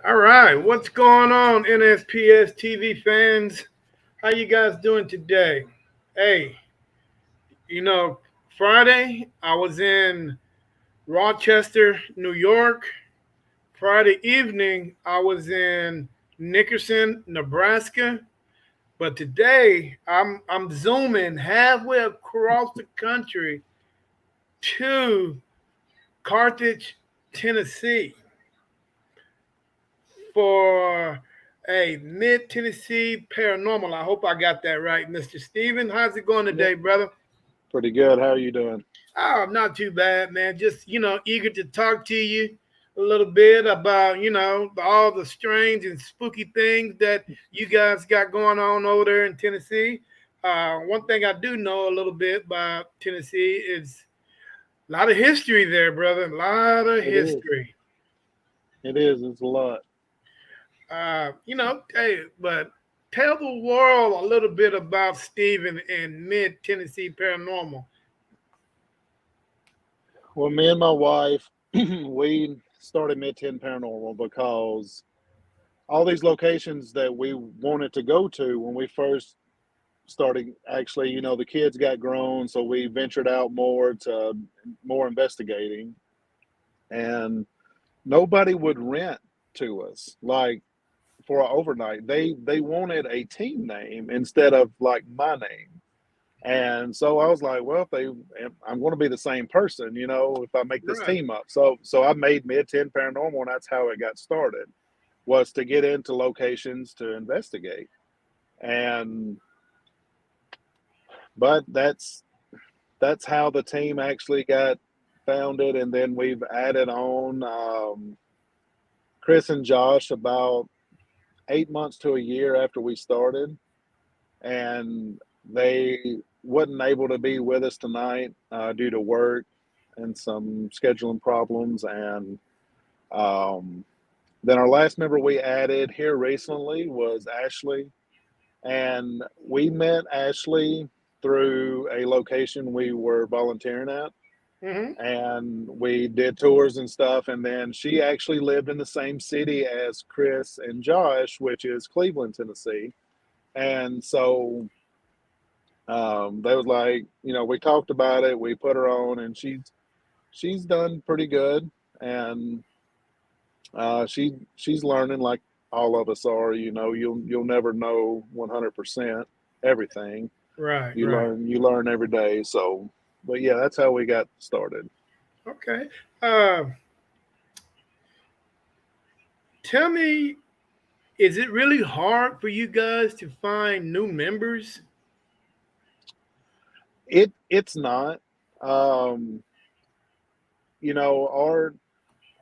All right, what's going on, NSPS TV fans? How you guys doing today? Hey, you know, Friday I was in Rochester, New York. Friday evening I was in Nickerson, Nebraska. But today I'm zooming halfway across the country to Carthage, Tennessee for a Mid Tennessee Paranormal. I hope I got that right, Mr. Steven. How's it going Yep, today, brother? pretty good. How are you doing? Oh, not too bad, man. Just, eager to talk to you a little bit about, all the strange and spooky things that you guys got going on over there in Tennessee. One thing I do know a little bit about Tennessee is a lot of history there, brother. A lot of It is. history. It is. It's a lot. Hey, but tell the world a little bit about Stephen and Mid Tennessee Paranormal. Well, me and my wife, we started Midtenn Paranormal because all these locations that we wanted to go to when we first started, actually, the kids got grown, so we ventured out more to more investigating, and nobody would rent to us. Like for an overnight, they wanted a team name instead of like my name. And so I was like, well, I'm going to be the same person, if I make this Right. team up. So I made Mid-Tenn Paranormal, and that's how it got started, was to get into locations to investigate. And but that's how the team actually got founded, and then we've added on Chris and Josh about 8 months to a year after we started, and they wasn't able to be with us tonight due to work and some scheduling problems. And um, then our last member we added here recently was Ashley, and we met Ashley through a location we were volunteering at, Hmm. and we did tours and stuff. And then she actually lived in the same city as Chris and Josh, which is Cleveland, Tennessee. And so they was like, we talked about it, we put her on, and she's done pretty good, and she's learning like all of us are. You'll never know 100% everything. Right, You right. learn every day. So, but yeah, that's how we got started. Okay. Uh, Tell me, is it really hard for you guys to find new members? It's not. Um,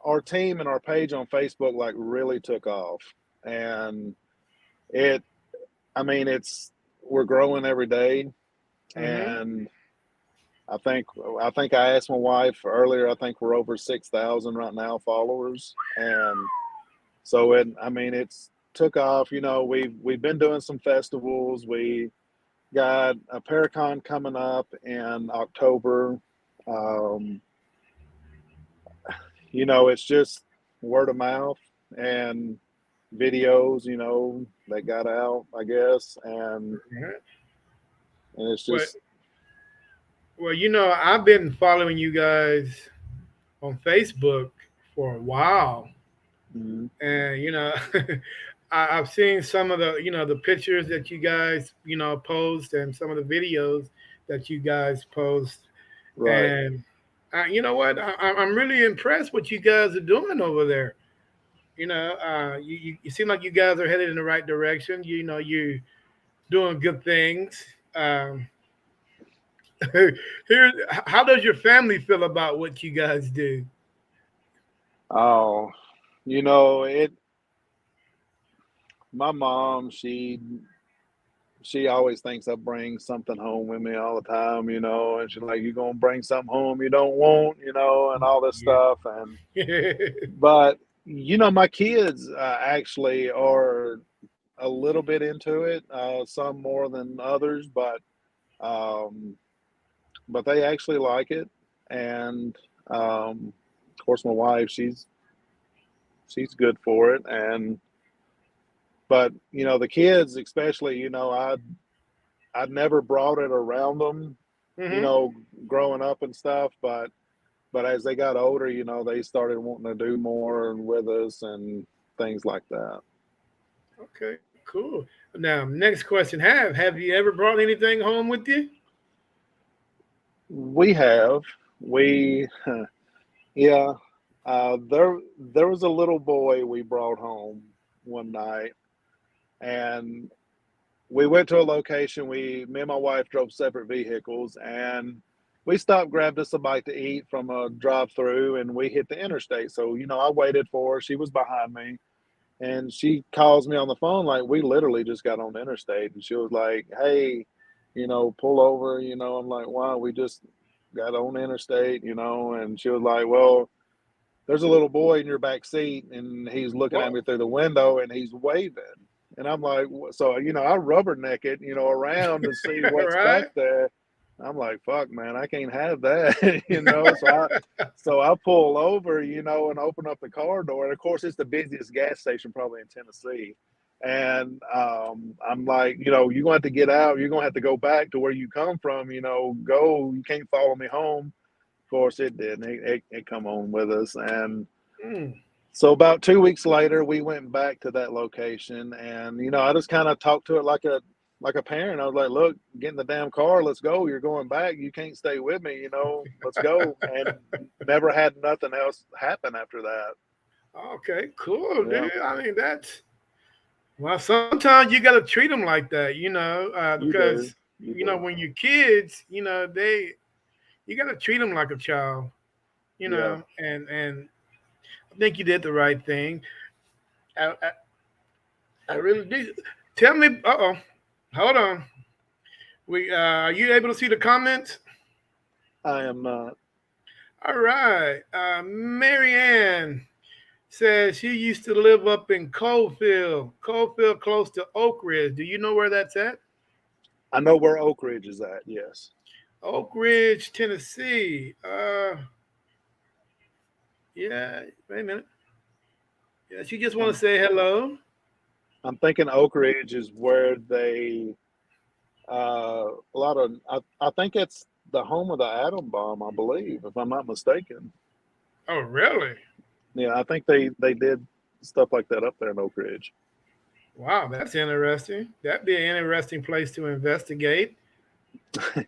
our team and our page on Facebook like really took off, and it I mean, we're growing every day, Hmm. and I think I asked my wife earlier. I think we're over 6,000 right now followers, and so it's took off. We've been doing some festivals. We got a Paracon coming up in October. Um, it's just word of mouth and videos. That got out, I guess, and it's Well, just. I've been following you guys on Facebook for a while, Mm-hmm. and I've seen some of the pictures that you guys post and some of the videos that you guys post, Right. and you know what? I'm really impressed what you guys are doing over there. You seem like you guys are headed in the right direction. You're doing good things. Here, how does your family feel about what you guys do? Oh, it. My mom, she always thinks I bring something home with me all the time, and she's like, "You gonna bring something home you don't want," and all this stuff. And but my kids actually are a little bit into it, some more than others, um, but they actually like it. And of course, my wife, she's good for it. But the kids especially, I'd never brought it around them, Mm-hmm. growing up and stuff. But as they got older, they started wanting to do more with us and things like that. Okay, cool. Now, next question: Have you ever brought anything home with you? We have we yeah. There was a little boy we brought home one night, and we went to a location. Me and my wife drove separate vehicles, and we stopped, grabbed us a bite to eat from a drive-through, and we hit the interstate. So I waited for her. She was behind me, and she calls me on the phone like we literally just got on the interstate, and she was like, "Hey, pull over." I'm like, "Wow, we just got on the interstate," and she was like, "Well, there's a little boy in your back seat and he's looking at Whoa! me through the window and he's waving." And I'm like, so, I rubberneck it, around to see what's back Right? there. I'm like, fuck, man, I can't have that, So I pull over, and open up the car door. And of course, it's the busiest gas station probably in Tennessee. And I'm like, you're going to have to get out. You're going to have to go back to where you come from, go. You can't follow me home. Of course, it did. It come on with us. And Mm. so about 2 weeks later, we went back to that location, and I just kind of talked to it like a parent. I was like, "Look, get in the damn car. Let's go. You're going back. You can't stay with me. Let's go." And never had nothing else happen after that. Okay, cool, Yeah, dude. I mean, that's well. Sometimes you got to treat them like that, you do. because You do. when you're kids, you got to treat them like a child, Yeah. and I think you did the right thing. I really do. Tell me. Uh oh. Hold on. We are you able to see the comments? I am not. All right. Marianne says she used to live up in Coalfield, close to Oak Ridge. Do you know where that's at? I know where Oak Ridge is at. Yes. Oak Ridge, Tennessee. Yeah. Wait a minute. Yeah, she just want to I'm say hello. I'm thinking Oak Ridge is where they a lot of. I think it's the home of the atom bomb. I believe, if I'm not mistaken. Oh, really? Yeah, I think they did stuff like that up there in Oak Ridge. Wow, that's interesting. That'd be an interesting place to investigate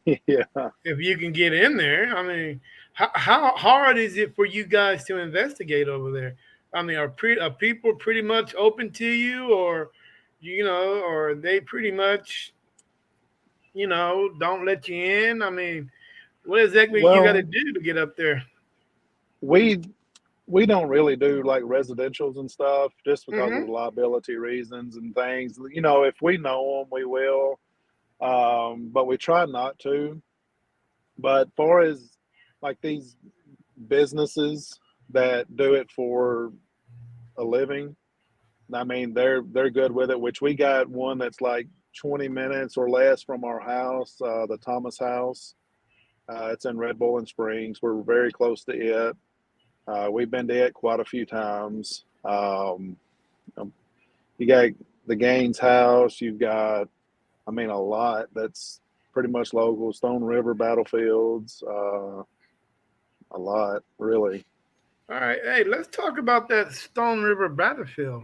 Yeah. if you can get in there. I mean, how hard is it for you guys to investigate over there? I mean, are people pretty much open to you, or or they pretty much don't let you in? I mean, what exactly you got to Well, do to get up there? we we don't really do like residentials and stuff just because of Hmm. the liability reasons and things. If we know them, we will, but we try not to. But far as like these businesses that do it for a living, I mean, they're good with it. Which we got one that's like 20 minutes or less from our house, the Thomas House. It's in Red Bowling Springs. We're very close to it. We've been to it quite a few times. Um, you got the Gaines House. You've got, I mean, a lot that's pretty much local. Stone River Battlefields. A lot, really. All right, hey, let's talk about that Stone River battlefield.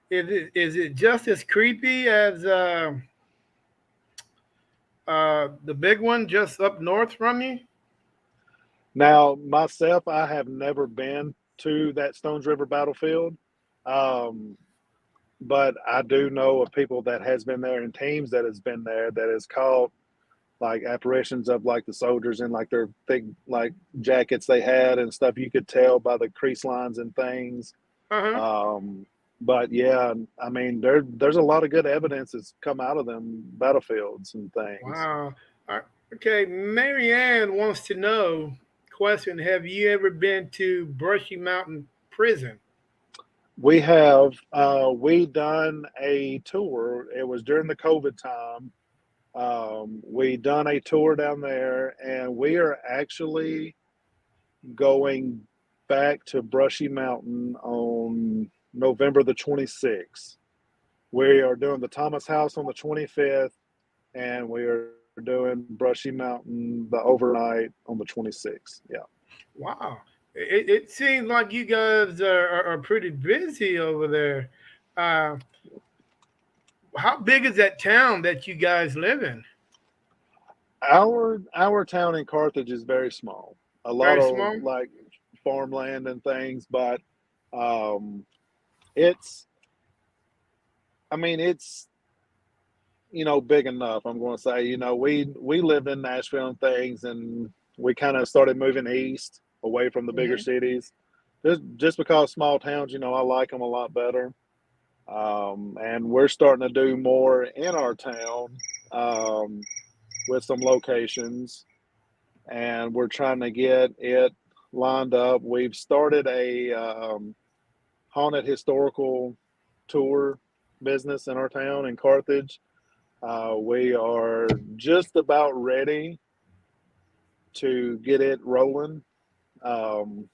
Is it just as creepy as the big one just up north from you? Now, myself, I have never been to that Stones River Battlefield. Um, but I do know of people that has been there and teams that has been there that has caught like apparitions of like the soldiers in like their thick like jackets they had and stuff. You could tell by the crease lines and things. Uh huh. Um, but yeah, I mean there's a lot of good evidence that's come out of them battlefields and things. Wow. All right. Okay, Marianne wants to know. Question: Have you ever been to Brushy Mountain Prison? We have we done a tour. It was during the COVID time. We done a tour down there, and we are actually going back to Brushy Mountain on November the 26th. We are doing the Thomas House on the 25th, and we are doing Brushy Mountain the overnight on the 26th. Yeah. Wow. It seems like you guys are pretty busy over there. Uh, how big is that town that you guys live in? Our town in Carthage is very small. A lot Very of small? like farmland and things, but um, it's I mean it's big enough. I'm going to say we lived in Nashville and things, and we kind of started moving east away from the bigger Hmm. cities, just because small towns. I like them a lot better. And we're starting to do more in our town um, with some locations, and we're trying to get it lined up. We've started a haunted historical tour business in our town in Carthage. We are just about ready to get it rolling.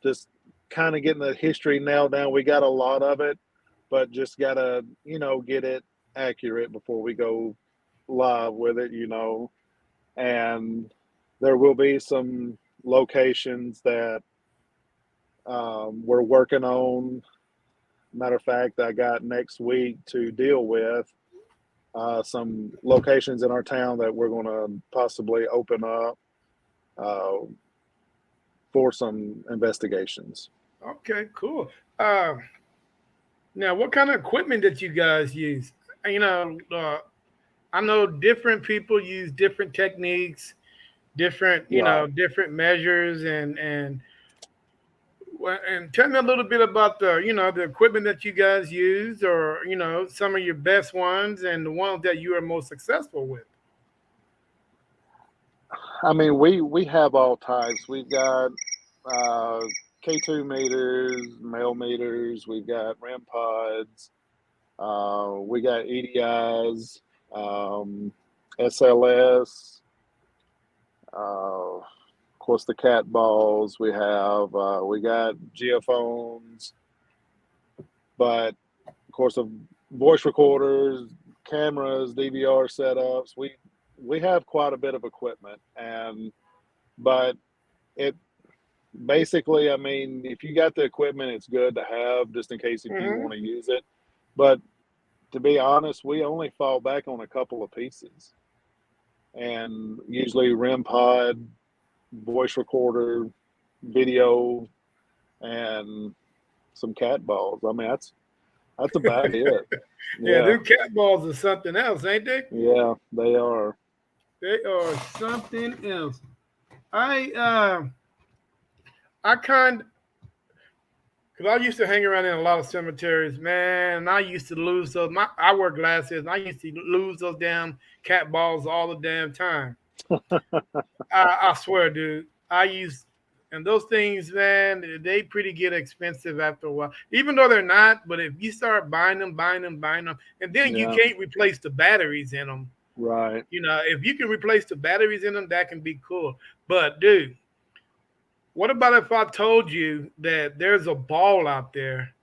Just kind of getting the history nailed down. We got a lot of it, but just gotta get it accurate before we go live with it. And there will be some locations that we're working on. Matter of fact, I got next week to deal with some locations in our town that we're going to possibly open up uh, for some investigations. Okay, cool. Uh, Now, what kind of equipment did you guys use? You know, I know different people use different techniques, different Right. different measures, and tell me a little bit about the equipment that you guys use, or some of your best ones and the ones that you are most successful with. I mean, we have all types. We've got uh, K2 meters, male meters. We've got REM pods. We got EDIs, SLS. Of course, the cat balls. We got geophones, but of course, of voice recorders, cameras, DVR setups. We have quite a bit of equipment, but it basically, I mean, if you got the equipment, it's good to have just in case if you Hmm. want to use it. But to be honest, we only fall back on a couple of pieces, and usually REM pod, voice recorder, video, and some cat balls. I mean, that's about it. Yeah, Yeah, them cat balls are something else, ain't they? yeah, they are. They are something else. I uh, I kind Because I used to hang around in a lot of cemeteries, man. And I used to lose those. I wear glasses, and I used to lose those damn cat balls all the damn time. I swear, dude. And those things, man, they pretty get expensive after a while. Even though they're not, but if you start buying them, and then you Yeah, can't replace the batteries in them. right. If you can replace the batteries in them, that can be cool. But, dude, what about if I told you that there's a ball out there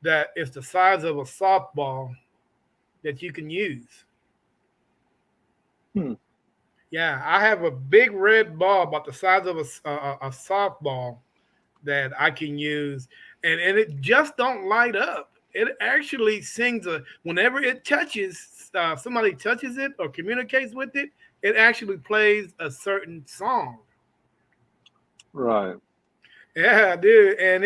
that is the size of a softball that you can use? Hmm. Yeah, I have a big red ball about the size of a softball that I can use, and it just don't light up. It actually sings whenever it touches somebody touches it or communicates with it. It actually plays a certain song. Right. Yeah, dude, and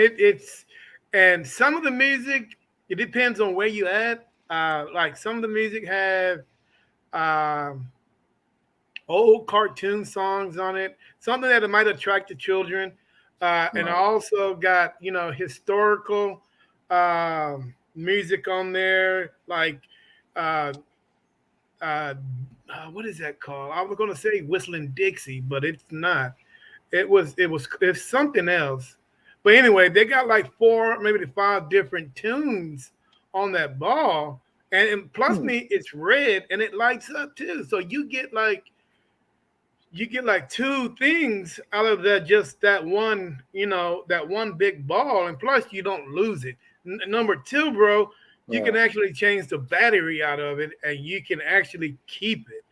and some of the music, it depends on where you at. Like some of the music have um, old cartoon songs on it, something that might attract the children. And I Right. also got historical music on there, like uh, uh, what is that called? I was going to say Whistling Dixie, but it's not. It's something else. But anyway, they got like four, maybe five different tunes on that ball, and plus Hmm. me, it's red and it lights up too. So you get like two things out of that, just that one, that one big ball, and plus you don't lose it. Number two, bro, you can Right. actually change the battery out of it, and you can actually keep it.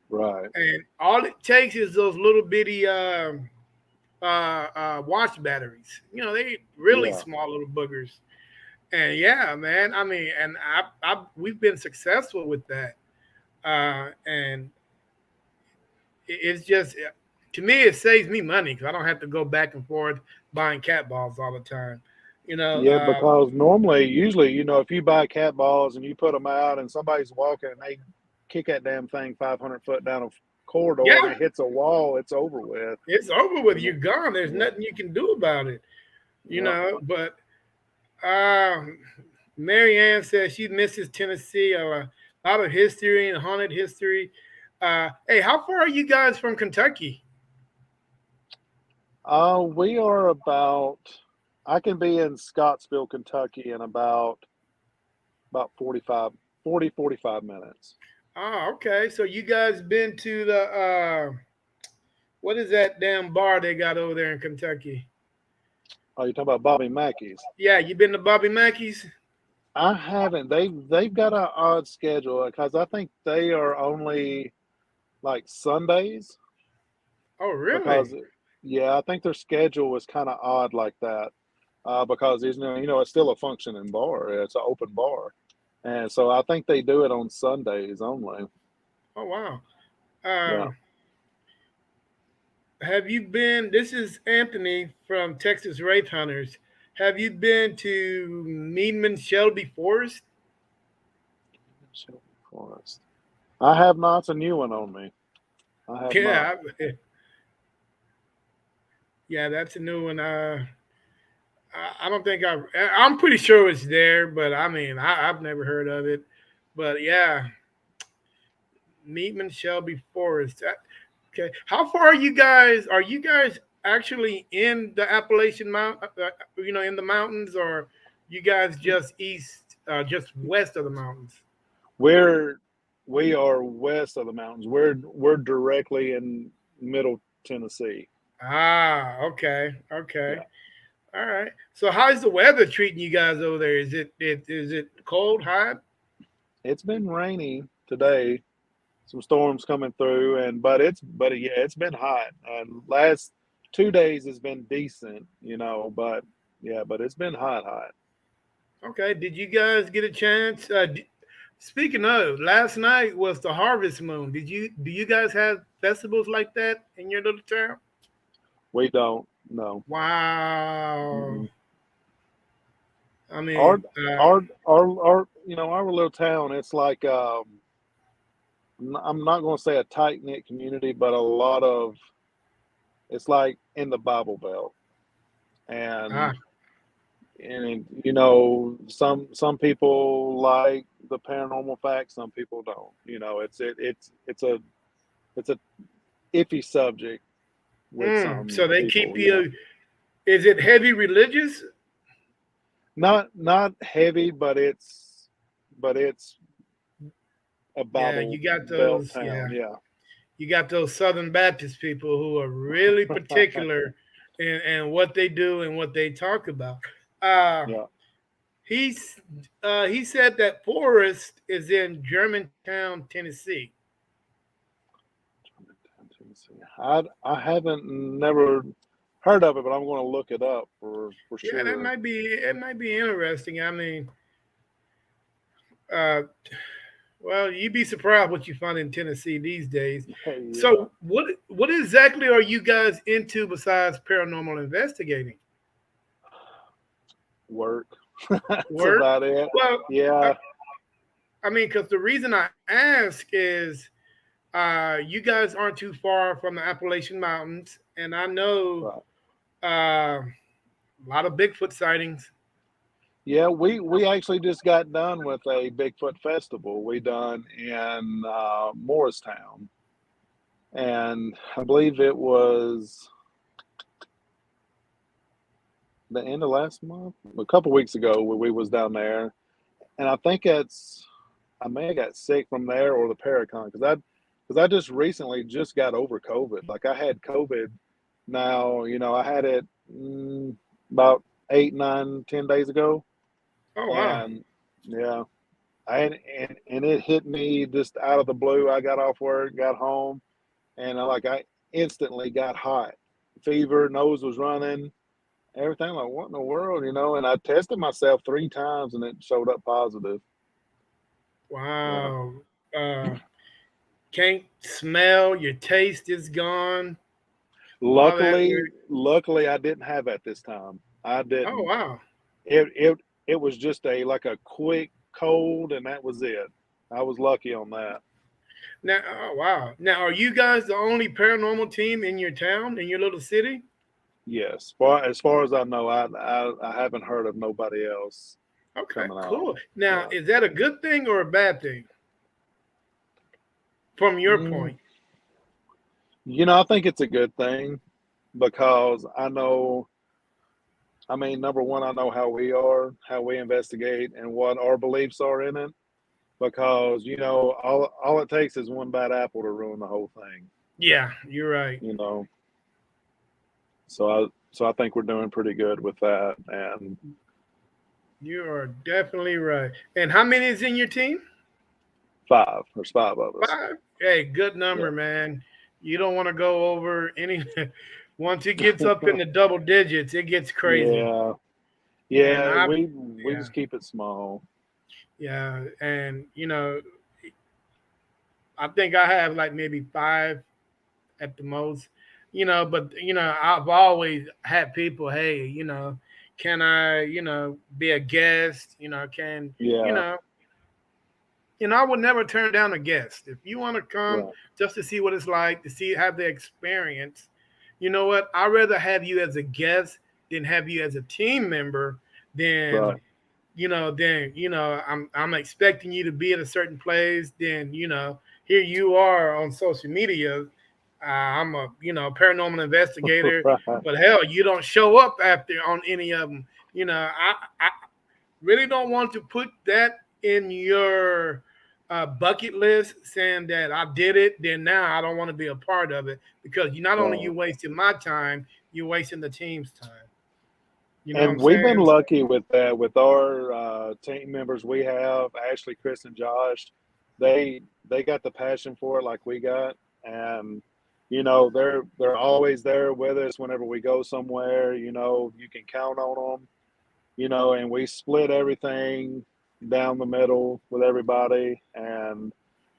Right. And all it takes is those little bitty watch batteries. They really Yeah. small little boogers. And yeah, man. I mean, and we've been successful with that. And it's just to me, it saves me money because I don't have to go back and forth buying cat balls all the time. You know, Yeah, because normally, usually, if you buy cat balls and you put them out and somebody's walking and they kick that damn thing 500 foot down a corridor and yeah, it hits a wall, it's over with. it's over with. You You're know? gone. There's Yeah. nothing you can do about it. Yeah. But um, Mary Ann says she misses Tennessee. A lot of history and haunted history. Hey, how far are you guys from Kentucky? We are about, I can be in Scottsville, Kentucky in about 45 minutes. Oh, okay. So you guys been to the what is that damn bar they got over there in Kentucky? Oh, you're talking about Bobby Mackey's? Yeah, you been to Bobby Mackey's? I haven't. They've got an odd schedule because I think they are only like Sundays Oh, really? because yeah, I think their schedule was kind of odd like that because it's still a functioning bar. It's an open bar, and so I think they do it on Sundays only. Oh, wow. Yeah. Uh, have you been? This is Anthony from Texas Wraith Hunters. Have you been to Meadman Shelby Forest? Shelby Forest. I have not. It's a new one on me. I have not. Yeah, yeah, that's a new one. I don't think I'm pretty sure it's there, but I mean, I've never heard of it. But yeah, Meatman Shelby Forest. Okay, how far are you guys? Are you guys actually in the Appalachian Mount? In the mountains, or you guys just east, just west of the mountains? We're we are west of the mountains. We're directly in Middle Tennessee. Ah, okay, okay, Yeah. all right. So how's the weather treating you guys over there? Is it cold, hot? It's been rainy today. Some storms coming through, but yeah, it's been hot. And last 2 days has been decent, but yeah, but it's been hot. Okay. Did you guys get a chance? Speaking of, last night was the harvest moon. Do you guys have festivals like that in your little town? We don't know. Wow. Mm-mm. I Our mean, our little town. It's like I'm not going to say a tight knit community, but a lot of it's like in the Bible Belt, ah, and some people like the paranormal facts, some people don't. It's a iffy subject with so some they keep people. you. Is it heavy religious? Not heavy, but it's a Yeah, Bible you got Belt those. town. Yeah, Yeah. you got those Southern Baptist people who are really particular in what they do and what they talk about. Uh, Yeah. he's he said that Forest is in Germantown, Tennessee. I haven't never heard of it, but I'm going to look it up for Yeah, that sure. might be interesting. I mean, uh, well, you'd be surprised what you find in Tennessee these days. Yeah, So, what exactly are you guys into besides paranormal investigating? work. That's Work? about it. Well, I, Yeah. I mean, because the reason I ask is you guys aren't too far from the Appalachian Mountains, and I know Right. a lot of Bigfoot sightings. Yeah, we actually just got done with a Bigfoot festival we done in Morristown, and I believe it was the end of last month, a couple weeks ago, when we was down there, and I think I may have got sick from there or the Paracon because I just recently just got over COVID. Like I had COVID. Now I had it about 8, 9, 10 days ago. Oh wow. And yeah, and it hit me just out of the blue. I got off work, got home, and I instantly got hot, fever, nose was running, everything. Like, what in the world, you know? And I tested myself 3 times, and it showed up positive. Yeah. Wow. Uh, can't smell. Your taste is gone. All that weird. Luckily, I didn't have it this time. I Oh didn't. wow. It was just a quick cold, and that was it. I was lucky on that. Now, oh wow. Now, are you guys the only paranormal team in your town, in your little city? Yes, as far as I know, I haven't heard of nobody else Okay, coming out. cool. Now, Yeah. is that a good thing or a bad thing from your Mm, point? I think it's a good thing because I know, I mean, number one, I know how we are, how we investigate, and what our beliefs are in it. Because all it takes is one bad apple to ruin the whole thing. Yeah, you're right. You know, so I think we're doing pretty good with that. And You are definitely right. And how many is in your team? there's 5 of us. Five. Hey, good Yeah, number, man. You don't want to go over any. Once it gets up in the double digits, it gets crazy. yeah, And yeah. I, We yeah, just keep it small. yeah, and I think I have like maybe five at the most. But I've always had people. Hey, can I, be a guest? You Yeah, know, I would never turn down a guest. If you want to come right, just to see what it's like, to see have the experience, you know what? I'd rather have you as a guest than have you as a team member. Than right. I'm expecting you to be at a certain place. Then here you are on social media. I'm a paranormal investigator, Right. but hell, you don't show up after on any of them. I really don't want to put that in your bucket list saying that I did it, then now I don't want to be a part of it because you not only Right. you wasting my time, you're wasting the team's time. You know what And I'm we've been saying? lucky with that. With our team members, we have Ashley, Chris, and Josh. They got the passion for it like we got, and they're always there with us whenever we go somewhere. You can count on them. And we split everything down the middle with everybody. And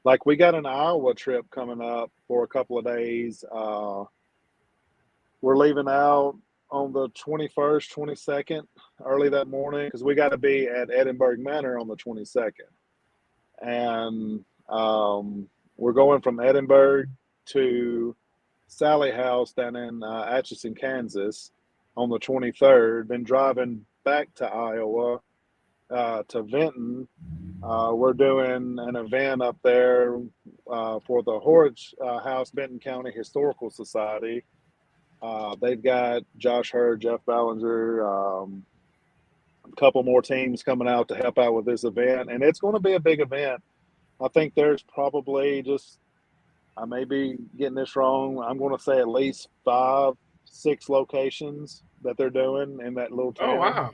like we got an Iowa trip coming up for a couple of days. We're leaving out on the 21st, 22nd, early that morning because we got to be at Edinburgh Manor on the 22nd. And we're going from Edinburgh to Sally House down in Atchison, Kansas on the 23rd, then driving back to Iowa to Vinton. We're doing an event up there for the Horridge House Benton County Historical Society. They've got Josh Hurd, Jeff Ballinger, a couple more teams coming out to help out with this event, and it's going to be a big event. I think there's probably I may be getting this wrong. I'm going to say at least 5, 6 locations that they're doing in that little Oh town. wow.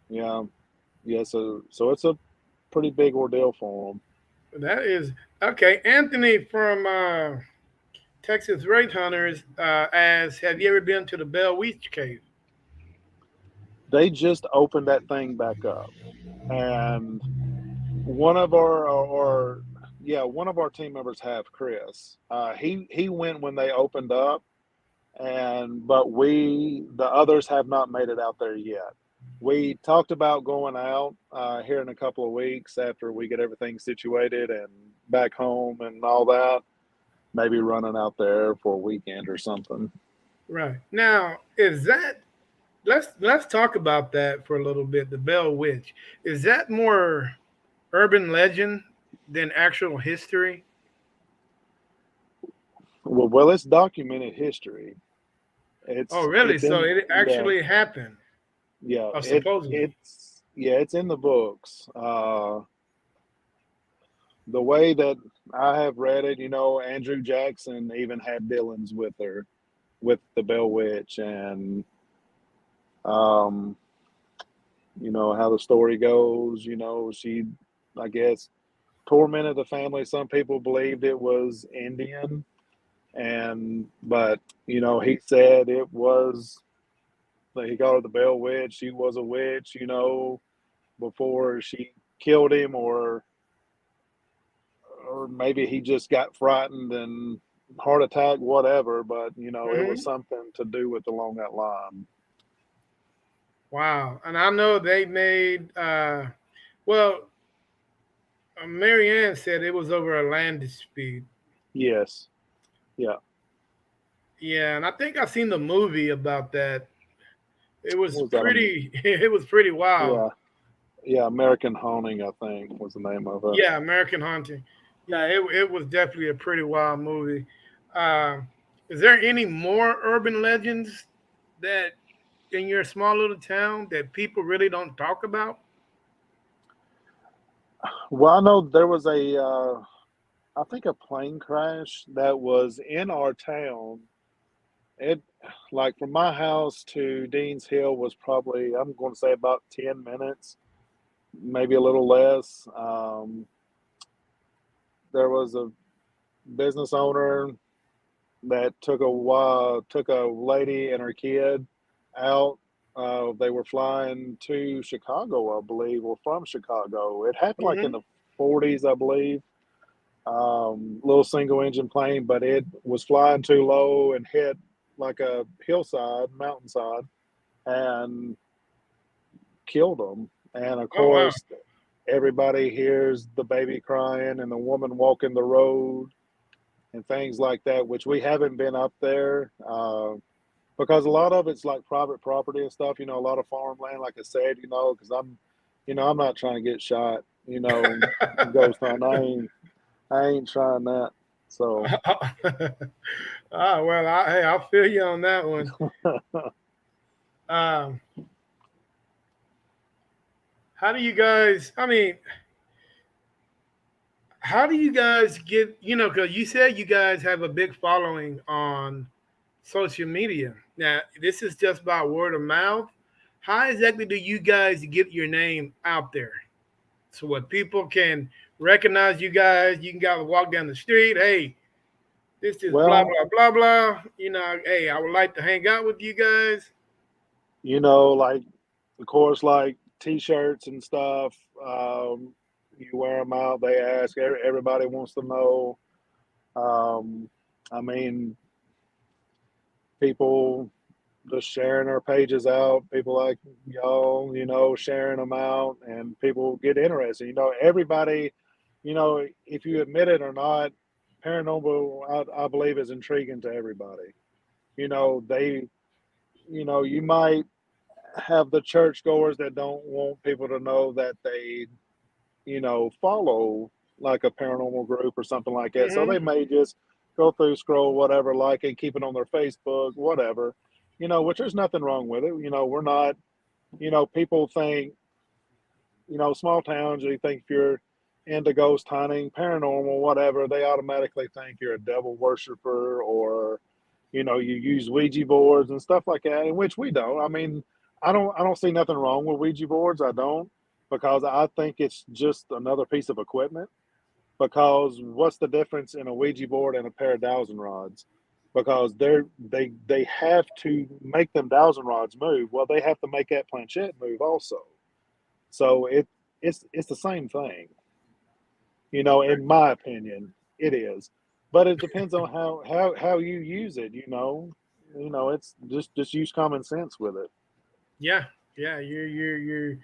Yeah, yeah. So it's a pretty big ordeal for them. That is okay. Anthony from Texas Wraith Hunters asks, "Have you ever been to the Bell Witch Cave?" They just opened that thing back up, and one of our or yeah, one of our team members have Chris. He went when they opened up, and but the others have not made it out there yet. We talked about going out here in a couple of weeks after we get everything situated and back home and all that. Maybe running out there for a weekend or something. Right now, is that let's talk about that for a little bit. The Bell Witch, is that more urban legend than actual history? Well, it's documented history. Oh, It's really? it's So in it yeah actually happened, yeah or supposedly? it's in the books. The way that I have read it, Andrew Jackson even had Dylan's with her, with the Bell Witch, and um, you know, how the story goes. You know, she, I guess, tormented the family. Some people believed it was Indian, but you know, he said it was. He called her the Bell Witch. She was a witch, you know, before she killed him, or maybe he just got frightened and heart attack, whatever. But you know, it was Hmm. something to do with along that line. Wow. And I know they made, well, Mary Ann said it was over a land dispute. Yes, yeah. Yeah, and I think I seen the movie about that. It was What was that? pretty. It was pretty wild. Yeah, yeah. American Haunting, I think, was the name of it. Yeah, American Haunting. Yeah, it was definitely a pretty wild movie. Uh, is there any more urban legends that in your small little town that people really don't talk about? Well, I know there was I think a plane crash that was in our town. It, like from my house to Dean's Hill was probably, I'm going to say about 10 minutes, maybe a little less. There was a business owner that took a lady and her kid out. They were flying to Chicago, I believe, or from Chicago. It happened like in Hmm. the 40s, I believe. Little single engine plane, but it was flying too low and hit like a hillside, mountainside, and killed them. And of Oh wow. course, everybody hears the baby crying and the woman walking the road and things like that, which we haven't been up there because a lot of it's like private property and stuff. You know, a lot of farmland, like I said. You know, because I'm not trying to get shot. You know, ghost hunt. I ain't trying that. So, Well, hey, I'll feel you on that one. Um, how do you guys? I mean, how do you guys get? Because you said you guys have a big following on social media. Now, this is just about word of mouth. How exactly do you guys get your name out there so what people can recognize you guys? You can go walk down the street. Hey, this is blah well, blah blah blah. Hey, I would like to hang out with you guys. you know, like of course, like t-shirts and stuff. You wear them out. They ask. Everybody wants to know. Um, I mean, people just sharing our pages out. People like y'all, you know, sharing them out, and people get interested. You know, everybody, you know, if you admit it or not, paranormal, I believe, is intriguing to everybody. You know, you know, you might have the churchgoers that don't want people to know that they, you know, follow like a paranormal group or something like that. So Hmm. they may just go through, scroll, whatever, like it, keep it on their Facebook, whatever, you know, which there's nothing wrong with it. You know, we're not, you know, people think, you know, small towns, you think if you're into ghost hunting, paranormal, whatever, they automatically think you're a devil worshiper or, you know, you use Ouija boards and stuff like that, in which we don't. I mean, I don't see nothing wrong with Ouija boards. I don't, because I think it's just another piece of equipment. Because what's the difference in a Ouija board and a pair of dowsing rods? Because they have to make them dowsing rods move. Well, they have to make that planchette move also. So it's the same thing, you know. In my opinion, it is, but it depends on how you use it. You know, it's just use common sense with it. Yeah, yeah, you're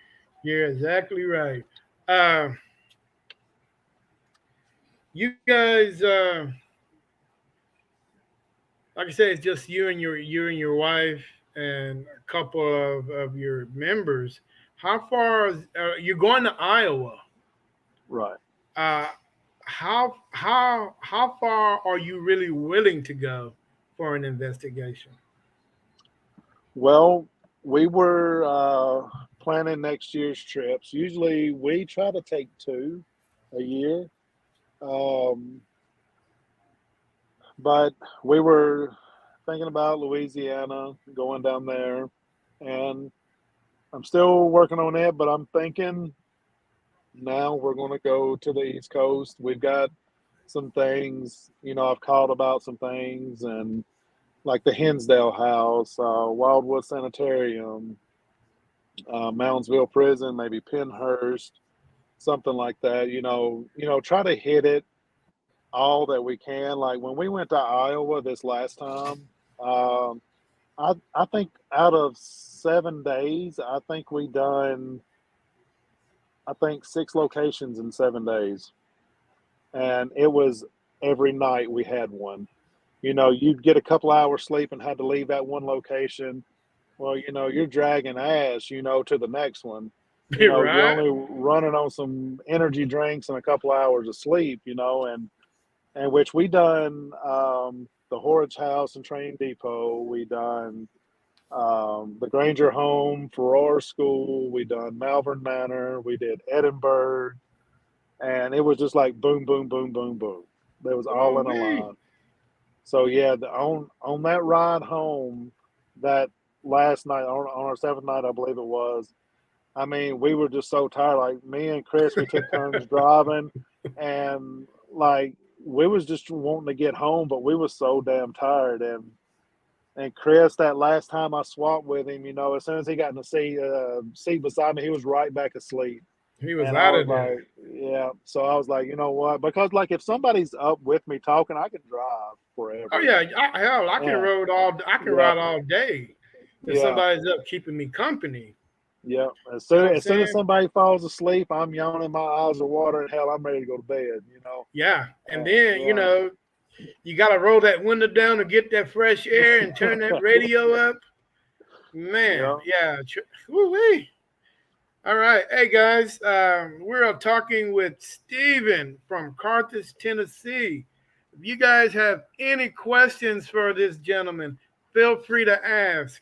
exactly right. Uh, you guys, like I said, it's just you and your wife and a couple of your members. How far you're going to Iowa? Right. Uh, how far are you really willing to go for an investigation? Well, we were planning next year's trips. Usually, we try to take two a year. Um, but we were thinking about Louisiana, going down there, and I'm still working on it, but I'm thinking now we're going to go to the East Coast. We've got some things, I've called about some things, and like the Hinsdale House, Wildwood Sanitarium, Moundsville Prison, maybe Pennhurst, something like that. Try to hit it all that we can. Like when we went to Iowa this last time, um, I think out of 7 days, I think we done, I think 6 locations in 7 days, and it was every night we had one. You'd get a couple hours sleep and had to leave that one location. Well, you're dragging ass, to the next one. You're Right? only running on some energy drinks and a couple hours of sleep, and which we done the Horridge House and Train Depot. We done the Granger Home, Farrar School. We done Malvern Manor. We did Edinburgh, and it was just like boom, boom, boom, boom, boom. It was all in a Woo-wee. line. So yeah, on that ride home, that last night on our seventh night, I believe it was. I mean, we were just so tired. Like me and Chris, we took turns driving, and like we was just wanting to get home, but we was so damn tired. And Chris, that last time I swapped with him, as soon as he got in the seat beside me, he was right back asleep. He was And I out was of there. like, yeah. So I was like, you know what? Because like if somebody's up with me talking, I can drive Oh forever. yeah, hell, I can Yeah, ride all. I can yeah, ride all day if yeah, somebody's up keeping me company. yeah. As You know soon what I'm as soon as saying? somebody falls asleep, I'm yawning, my eyes are watering. Hell, I'm ready to go to bed. Yeah, and then Yeah, you got to roll that window down to get that fresh air and turn that radio up. Man, yeah. yeah. Woo-wee. All right, hey guys, we're talking with Steven from Carthage, Tennessee. If you guys have any questions for this gentleman, feel free to ask.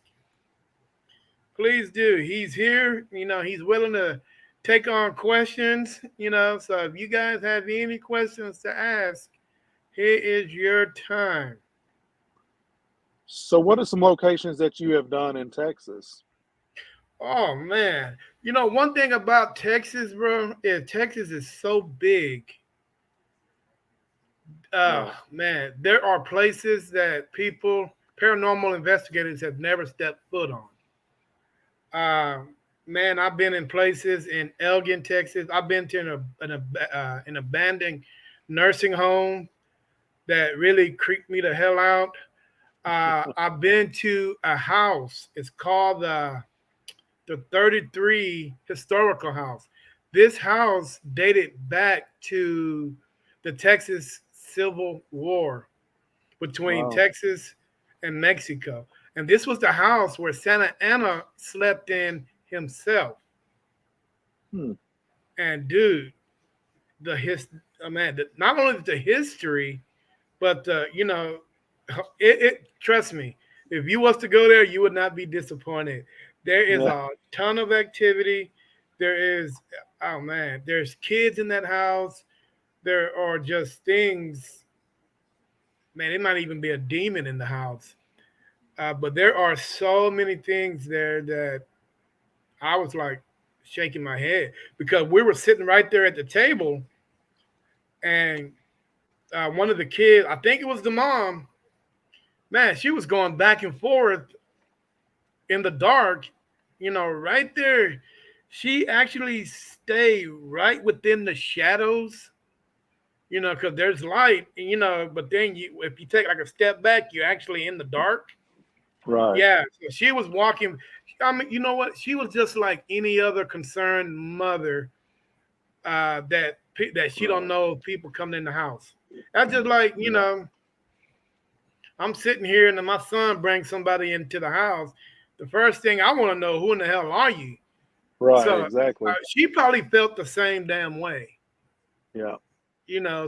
Please do. He's here. He's willing to take on questions. So if you guys have any questions to ask, here is your time. So, what are some locations that you have done in Texas? Oh man, one thing about Texas, bro, is Texas is so big. Right, Man, there are places that people, paranormal investigators, have never stepped foot on. Uh, Man, I've been in places in Elgin, Texas. I've been to an abandoned nursing home that really creeped me the hell out. I've been to a house. It's called the 33 Historical House. This house dated back to the Texas Civil War between wow, Texas and Mexico. And this was the house where Santa Anna slept in himself. hmm. And dude, the his man, not only the history, but it trust me, if you was to go there, you would not be disappointed. There is Yeah, a ton of activity. There is, oh man, there's kids in that house. There are just things, man. It might even be a demon in the house. But there are so many things there that I was like shaking my head because we were sitting right there at the table, and one of the kids, I think it was the mom, man, she was going back and forth in the dark, right there. She actually stayed right within the shadows, because there's light, but then if you take like a step back, you're actually in the dark. right, Yeah, so she was walking. I mean, you know what? She was just like any other concerned mother that she don't right. know people coming in the house. That's just like Yeah, I'm sitting here and then my son brings somebody into the house. The first thing I want to know, who in the hell are you? right, So exactly. she probably felt the same damn way, Yeah,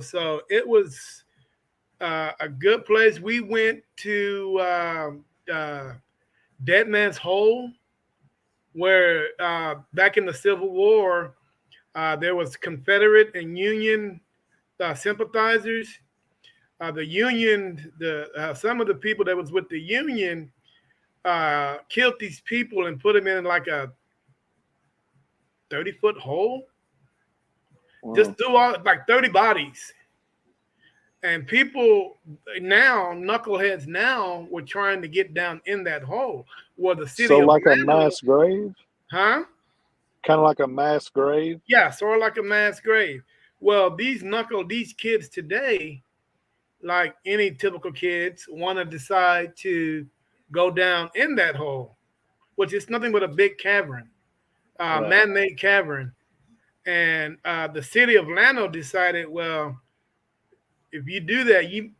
So it was a good place. We went to Dead Man's Hole, where back in the Civil War, there was Confederate and Union sympathizers. The Union, the some of the people that was with the Union killed these people and put them in like 30-foot hole. Wow. Just do all like 30 bodies. And people now, knuckleheads now, were trying to get down in that hole. Well, the city So of like a Atlanta, mass grave, huh? kind of like a mass grave. Yeah, sort of like a mass grave. Well, these kids today, like any typical kids, want to decide to go down in that hole, which is nothing but a big cavern, Right. man-made cavern. And the city of Atlanta decided, well, if you do that, you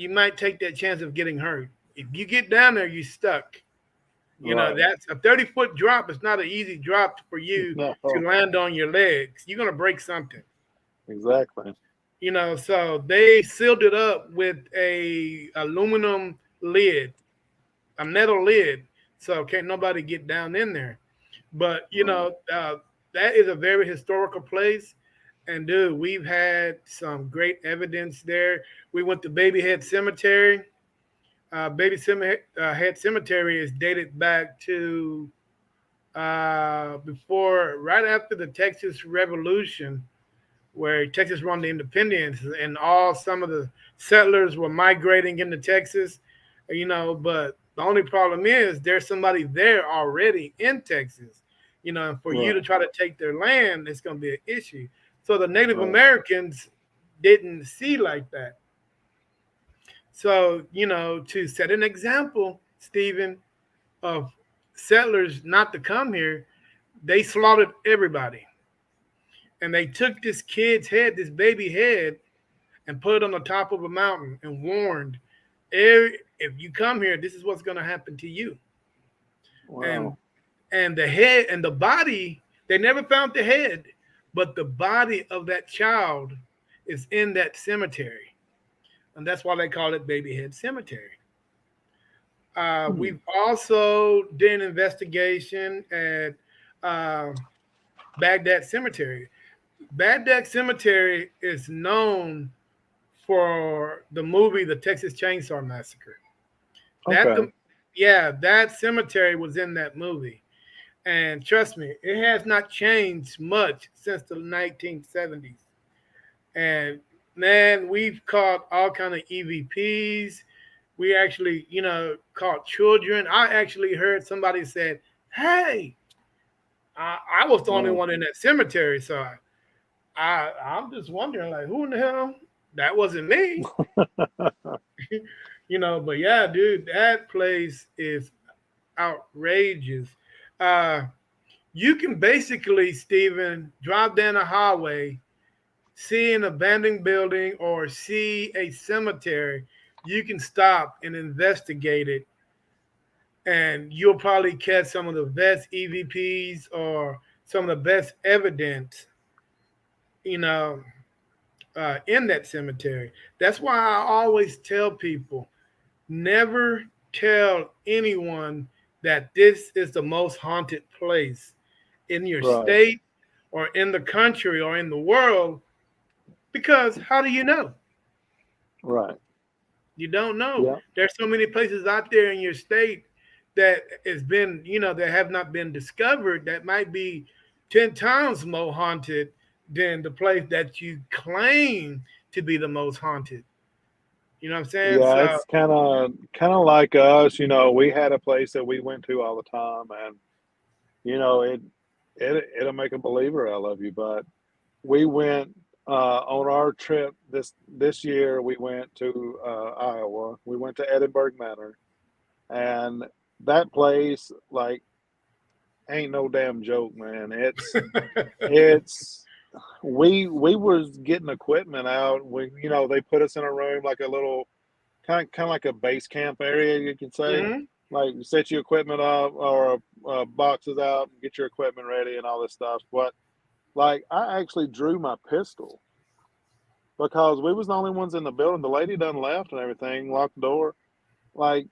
might take that chance of getting hurt. If you get down there, you're stuck. You know, Right. that's a 30-foot drop. It's not an easy drop for you No. to land on your legs. You're gonna break something. Exactly. You know, so they sealed it up with a aluminum lid, a metal lid, so can't nobody get down in there. But you Right. know, that is a very historical place. And dude, we've had some great evidence there. We went to Babyhead Cemetery. Head Cemetery is dated back to right after the Texas Revolution, where Texas won the independence, and some of the settlers were migrating into Texas. You know, but the only problem is there's somebody there already in Texas. You know, and for you to Right. try to take their land, it's going to be an issue. So the Native Right. Americans didn't see like that. So, you know, to set an example, Stephen, of settlers not to come here, they slaughtered everybody. And they took this kid's head, this baby head, and put it on the top of a mountain and warned, if you come here, this is what's going to happen to you. And Wow. the head and the body, they never found the head, but the body of that child is in that cemetery. And that's why they call it Babyhead Cemetery. Hmm. We've also did an investigation at uh, Baghdad Cemetery. Baghdad Cemetery is known for the movie The Texas Chainsaw Massacre. That Okay. com- yeah, that cemetery was in that movie. And trust me, it has not changed much since the 1970s. And man, we've caught all kind of EVPs. We actually, you know, caught children. I actually heard somebody said, "Hey, I was the only Wow. one in that cemetery." So I'm just wondering, like, who in the hell? That wasn't me, you know. But yeah, dude, that place is outrageous. Uh, you can basically, Stephen, drive down a highway, see an abandoned building or see a cemetery. You can stop and investigate it, and you'll probably catch some of the best EVPs or some of the best evidence, you know, in that cemetery. That's why I always tell people never tell anyone that this is the most haunted place in your Right. state or in the country or in the world, because how do you know? Right. You don't know. Yeah. There's so many places out there in your state that has been, you know, that have not been discovered that might be 10 times more haunted than the place that you claim to be the most haunted. You know what I'm saying? Yeah. So, It's kind of like us. You know, we had a place that we went to all the time, and you know, it'll make a believer out of you. But we went on our trip this year. We went to Iowa. We went to Edinburgh Manor, and that place like ain't no damn joke, man. It's we was getting equipment out. We you know they put us in a room like a little kind of like a base camp area, you could say. mhm. Like set your equipment up or boxes out, get your equipment ready, and all this stuff. But like I actually drew my pistol because we was the only ones in the building. The lady done left and everything, locked the door. Like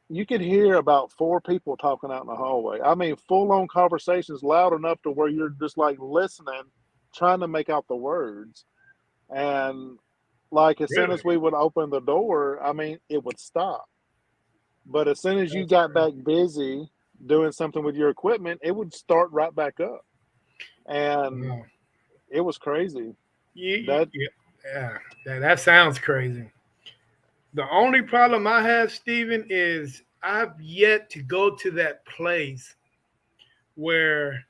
you could hear about four people talking out in the hallway. I mean, full on conversations loud enough to where you're just like listening, trying to make out the words. And like as soon Really? as we would open the door, I mean, it would stop. But as soon as you That's got crazy. back busy doing something with your equipment, it would start right back up. and Wow. it was crazy. You, That yeah, that sounds crazy. The only problem I have, Steven, is I've yet to go to that place where,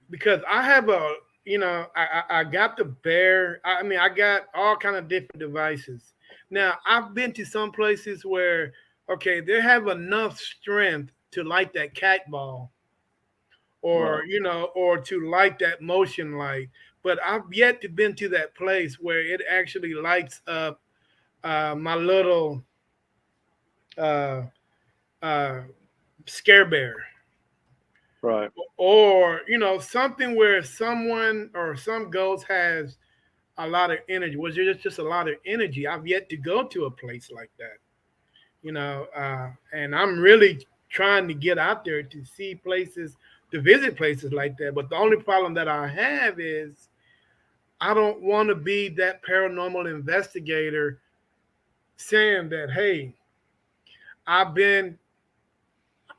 because I have a, I got the bear. I mean, I got all kind of different devices. Now, I've been to some places where, okay, they have enough strength to light that cat ball, or right, or to light that motion light. But I've yet to been to that place where it actually lights up my little uh, uh, scare bear, right, or something where someone or some ghost has a lot of energy. Was there just a lot of energy? I've yet to go to a place like that, and I'm really trying to get out there to see places, to visit places like that. But the only problem that I have is I don't want to be that paranormal investigator saying that, hey, I've been.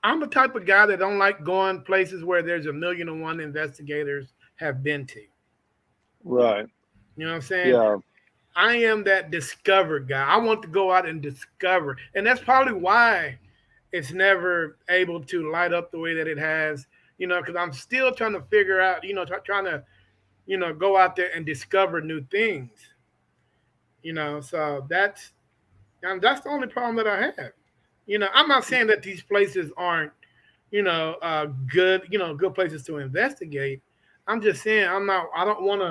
I'm the type of guy that don't like going places where there's a million and one investigators have been to. right. You know what I'm saying? Yeah. I am that discover guy. I want to go out and discover, and that's probably why it's never able to light up the way that it has. Because I'm still trying to figure out. Trying to go out there and discover new things. So that's the only problem that I have. I'm not saying that these places aren't good good places to investigate. I'm just saying I'm not. I don't want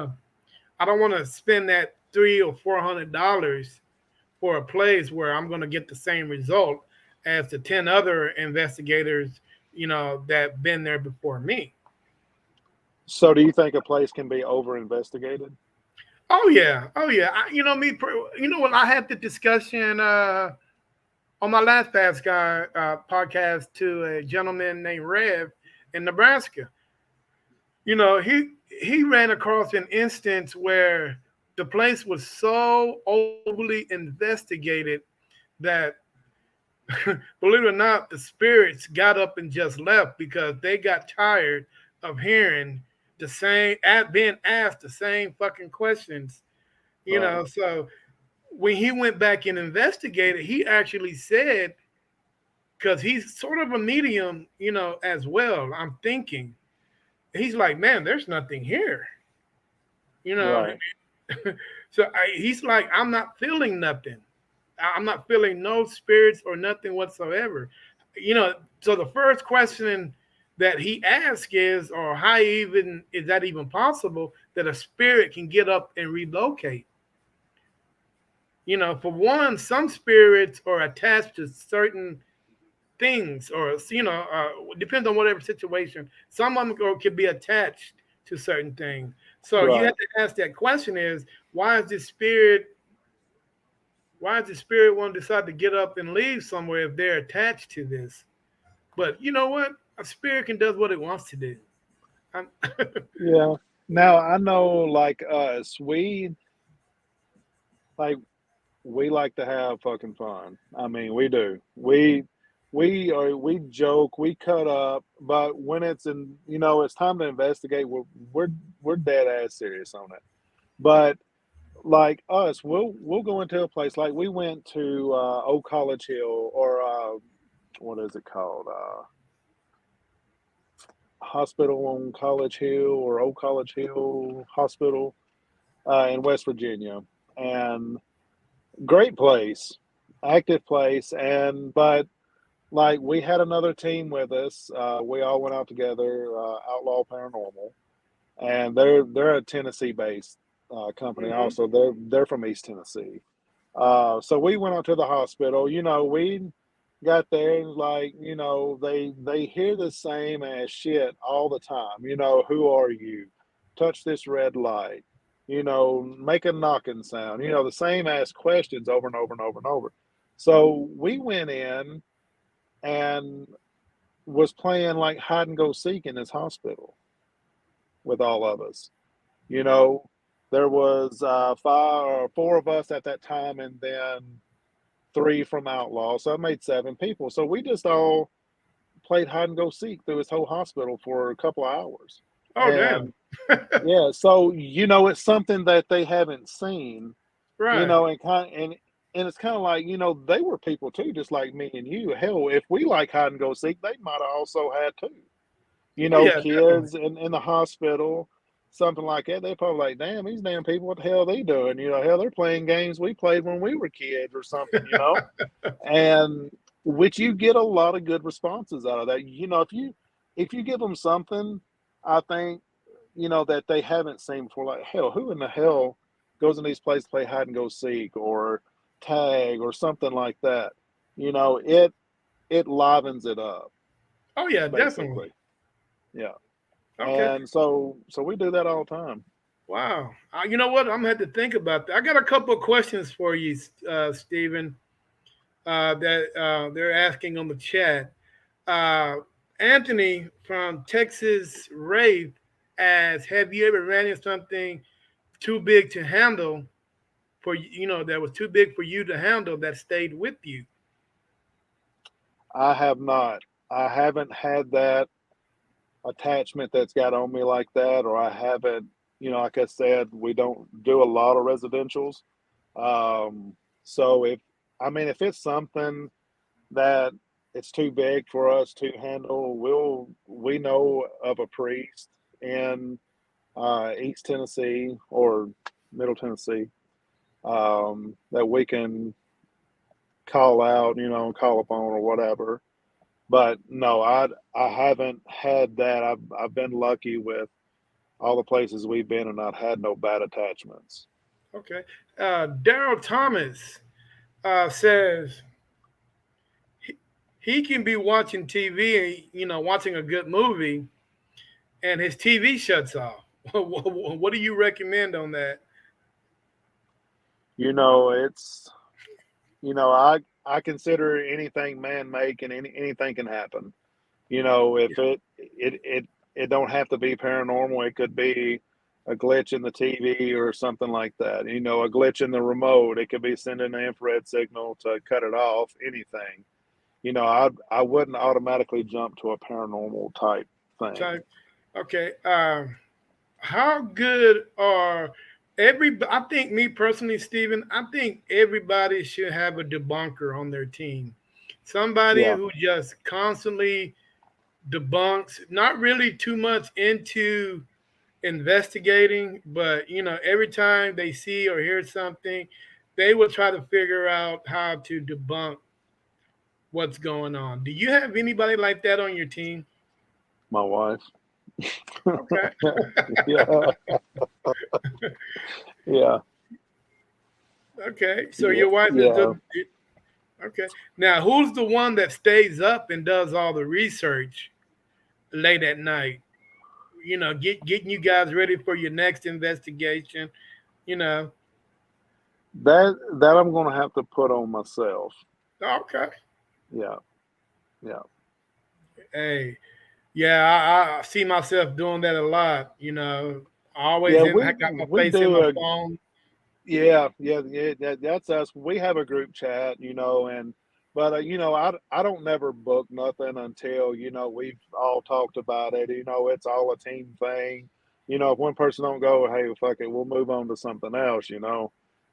to spend that $300 or $400 for a place where I'm going to get the same result as the 10 other investigators, that been there before me. So, do you think a place can be over investigated? Oh yeah, oh yeah. When I had the discussion on my last past guy podcast to a gentleman named Rev in Nebraska. He ran across an instance where the place was so overly investigated that believe it or not, the spirits got up and just left because they got tired of hearing the same, at being asked the same fucking questions. Right. So when he went back and investigated, he actually said, because he's sort of a medium, as well. I'm thinking he's like, man, there's nothing here, you know. Right. He's like, I'm not feeling nothing. I'm not feeling no spirits or nothing whatsoever. So the first question that he asks is, or how even is that even possible that a spirit can get up and relocate? For one, some spirits are attached to certain things, or depends on whatever situation. Some of them could be attached to certain things. So you have Right. to ask that question: is why is this spirit why does the spirit want to decide to get up and leave somewhere if they're attached to this? But you know what? A spirit can does what it wants to do. I'm, Yeah. Now I know, like us, like we like to have fucking fun. I mean, we do. We joke, we cut up, but when it's time to investigate, we're we're dead ass serious on it. But like us, we'll go into a place like we went to Old College Hill, or what is it called? Hospital on College Hill, or Old College Hill Hospital in West Virginia, and great place, active place, and but like we had another team with us. We all went out together, Outlaw Paranormal, and they're a Tennessee based company. Mhm. Also, they're from East Tennessee. So we went out to the hospital. We got there, and like they hear the same as shit all the time. Who are you? Touch this red light. Make a knocking sound. The same ass questions over and over and over and over. So we went in and was playing like hide and go seek in this hospital with all of us. You know, there was five or four of us at that time, and then three from Outlaw, so I made seven people. So we just all played hide and go seek through this whole hospital for a couple of hours. Oh, And damn. yeah, so it's something that they haven't seen, Right. and and it's kind of like, they were people too, just like me and you. Hell, if we like hide and go seek, they might have also had too. Oh, yeah, definitely. Kids in the hospital, something like that. They're probably like, damn, these damn people, what the hell are they doing? Hell, they're playing games we played when we were kids or something. And which you get a lot of good responses out of that. If you give them something, I think, that they haven't seen before, like, hell, who in the hell goes in these places to play hide and go seek or tag or something like that? It livens it up, Oh, yeah, definitely. basically. Yeah. Okay. And so we do that all the time. Wow. You know what? I'm going to have to think about that. I got a couple of questions for you, Stephen, that they're asking on the chat. Uh, Anthony from Texas Wraith asks, have you ever ran into something too big to handle that was too big for you to handle that stayed with you? I have not. I haven't had that attachment that's got on me like that, or I haven't, like I said, we don't do a lot of residentials. So if it's something that it's too big for us to handle, we know of a priest in East Tennessee or Middle Tennessee, that we can call out, call upon or whatever. But no, I haven't had that. I've been lucky with all the places we've been, and I've had no bad attachments. Okay. Daryl Thomas says he can be watching TV, watching a good movie, and his TV shuts off. What do you recommend on that? It's I consider anything man made, and anything can happen. If it don't have to be paranormal. It could be a glitch in the TV or something like that. A glitch in the remote. It could be sending an infrared signal to cut it off. Anything. I wouldn't automatically jump to a paranormal type thing. Type. Okay. How good are every? I think me personally, Stephen. I think everybody should have a debunker on their team. Somebody Yeah, who just constantly debunks, not really too much into investigating, but every time they see or hear something, they will try to figure out how to debunk what's going on. Do you have anybody like that on your team? my wife. Okay. Yeah, yeah, Okay. So yeah, your wife is yeah. the okay. Now, who's the one that stays up and does all the research late at night? Getting you guys ready for your next investigation. You know. That I'm gonna have to put on myself. Okay. Yeah, yeah, Hey, yeah, I see myself doing that a lot. yeah. I We got my we face in do my a phone. yeah. That's us. We have a group chat, and but I don't never book nothing until we've all talked about it. It's all a team thing. If one person don't go, hey, fuck it, we'll move on to something else.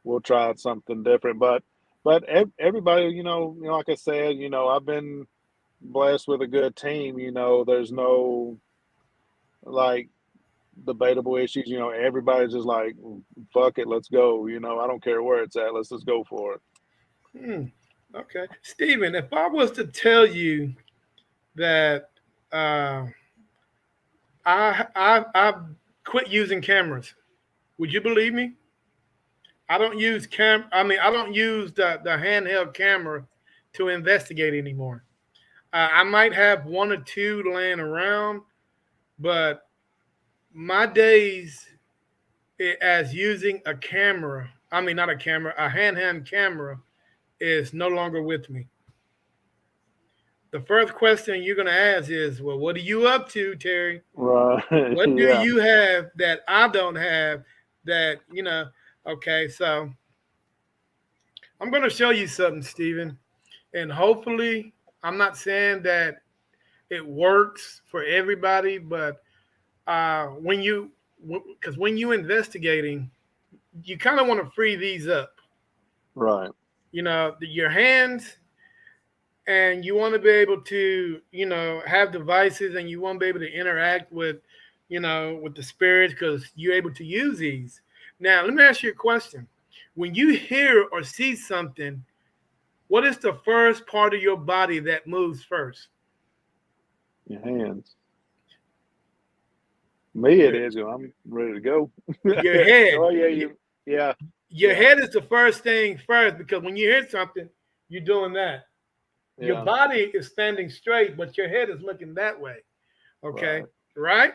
We'll try something different. But everybody, like I said, I've been blessed with a good team. There's no like debatable issues. Everybody's just like, fuck it, let's go. I don't care where it's at. Let's just go for it. Hmm. Okay, Steven, if I was to tell you that uh, I've quit using cameras, would you believe me? I don't use I don't use the handheld camera to investigate anymore. I might have one or two laying around, but my days as using a camera, I mean not a camera, a handheld camera, is no longer with me. The first question you're going to ask is, well, what are you up to, Terry? Right. What do Yeah. you have that I don't have that. Okay, so I'm going to show you something, Stephen. And hopefully, I'm not saying that it works for everybody, but When you, because when you investigating, you kind of want to free these up. Right. Your hands, and you want to be able to, have devices, and you want to be able to interact with, with the spirits because you're able to use these. Now, let me ask you a question. When you hear or see something, what is the first part of your body that moves first? Your hands. Me, it Your, is. I'm ready to go. your head. Oh yeah, yeah, Your yeah, head is the first thing first because when you hear something, you're doing that. Your yeah. body is standing straight, but your head is looking that way. Okay, Right. right?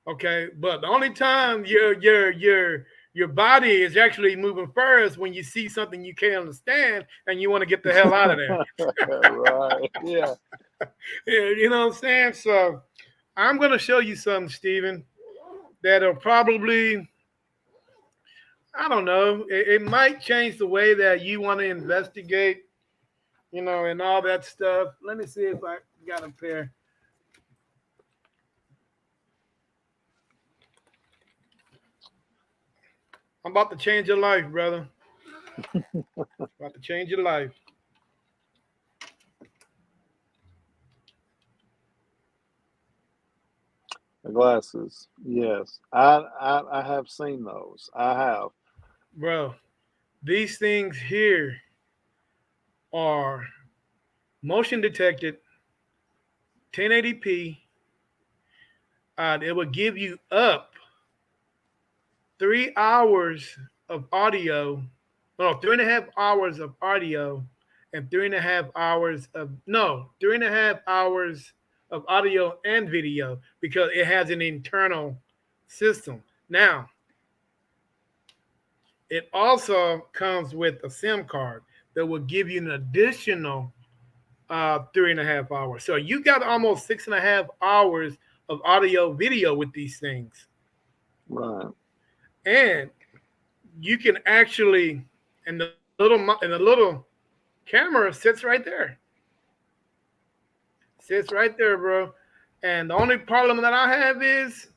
Okay, but the only time your body is actually moving first when you see something you can't understand and you want to get the hell out of there. Right. Yeah. Yeah, you know what I'm saying? So I'm gonna show you something, Steven, that'll probably, I don't know, it might change the way that you want to investigate, and all that stuff. Let me see if I got a pair. I'm about to change your life, brother. About to change your life. The glasses. Yes. I have seen those. I have. Bro, these things here are motion detected, 1080p. It will give you up 3 hours of audio, no, 3.5 hours of audio, and 3.5 hours of, no, 3.5 hours of audio and video because it has an internal system. Now, it also comes with a SIM card that will give you an additional 3.5 hours. So you got almost 6.5 hours of audio video with these things. Right. And you can actually, and the little camera sits right there. Sits right there, bro. And the only problem that I have is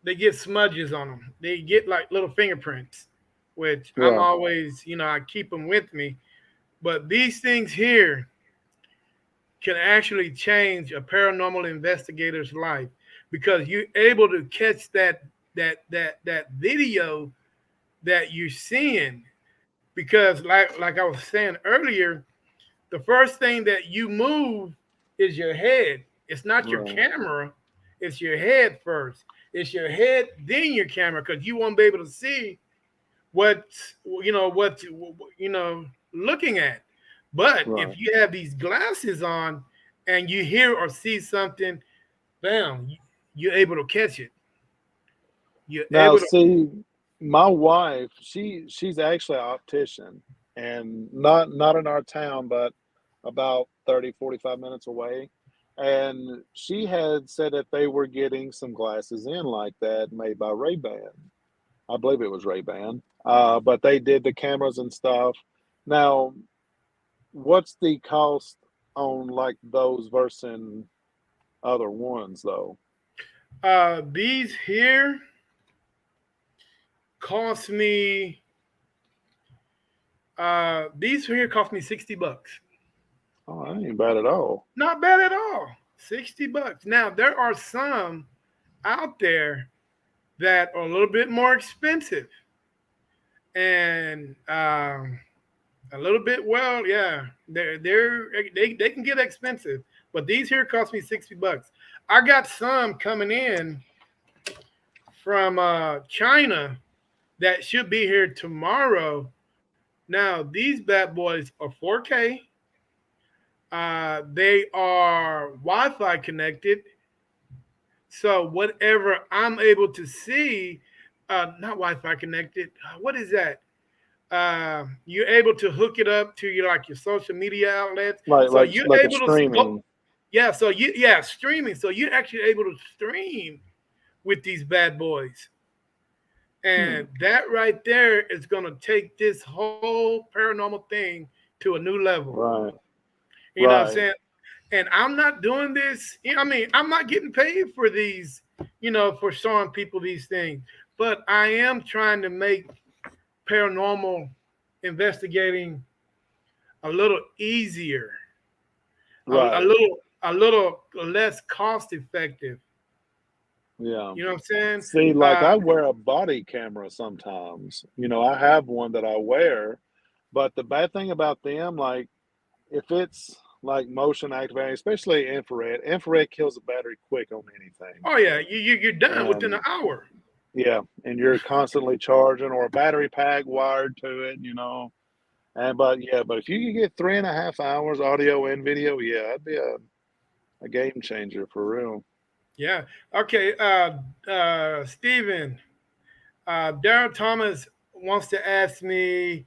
they get smudges on them. They get like little fingerprints, which I'm Yeah. always, I keep them with me. But these things here can actually change a paranormal investigator's life because you're able to catch that video that you're seeing. Because like I was saying earlier, the first thing that you move is your head. It's not your Right. camera, it's your head first. It's your head, then your camera, because you won't be able to see what looking at. But Right. if you have these glasses on and you hear or see something, bam, you're able to catch it. You're Now, able to. see, my wife, she's actually an optician, and not in our town, but about 30, 45 minutes away. And she had said that they were getting some glasses in like that made by Ray-Ban. I believe it was Ray-Ban. But they did the cameras and stuff. Now, what's the cost on like those versus other ones though? These here cost me. These here cost me $60. Oh, that ain't bad at all. Not bad at all. $60. Now there are some out there that are a little bit more expensive and a little bit, well, yeah, they can get expensive, but these here cost me $60. I got some coming in from China that should be here tomorrow. Now these bad boys are 4K. They are Wi-Fi connected, so whatever I'm able to see, not Wi-Fi connected. What is that? You're able to hook it up to your social media outlets. Like So like you're like a able to go, streaming. yeah. So yeah, streaming. So you're actually able to stream with these bad boys, Hmm. and that right there is gonna take this whole paranormal thing to a new level. Right. You know what I'm Right. saying? And I'm not doing this. I mean, I'm not getting paid for these, for showing people these things. But I am trying to make paranormal investigating a little easier, a Right. little less cost effective. Yeah. You know what I'm saying? See, like I wear a body camera sometimes. I have one that I wear, but the bad thing about them, like if it's like motion activated, especially infrared kills the battery quick on anything. Oh yeah, you're done within an And hour. yeah, and you're constantly charging or a battery pack wired to it. But if you could get 3.5 hours audio and video, yeah, it'd be a game changer for real. Yeah. Okay. Steven, Darren Thomas wants to ask me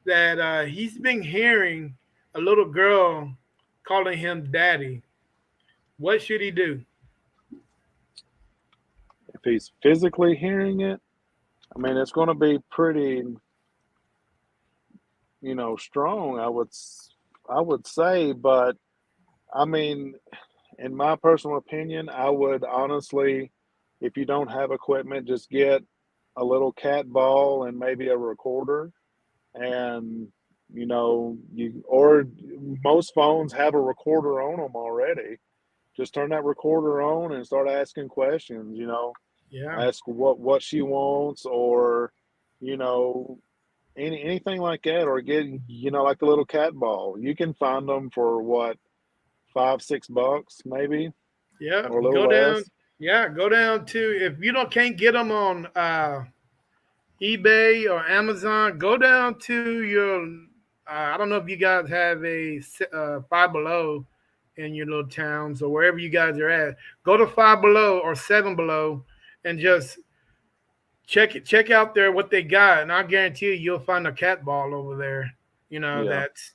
that he's been hearing a little girl calling him daddy. What should he do? If he's physically hearing it, I mean, it's going to be pretty, strong. I would say, but I mean, in my personal opinion, I would honestly, if you don't have equipment, just get a little cat ball and maybe a recorder, and you or most phones have a recorder on them already. Just turn that recorder on and start asking questions. Yeah. Ask what she wants, or you know anything like that, or get like the little cat ball. You can find them for what, $5-6 maybe, Yeah. or a little Go down. less. Yeah. Go down to, if you don't can't get them on eBay or Amazon, go down to your. I don't know if you guys have a Five Below in your little towns or wherever you guys are at. Go to Five Below or Seven Below and just check out there what they got, and I guarantee you'll find a cat ball over there. Yeah, That's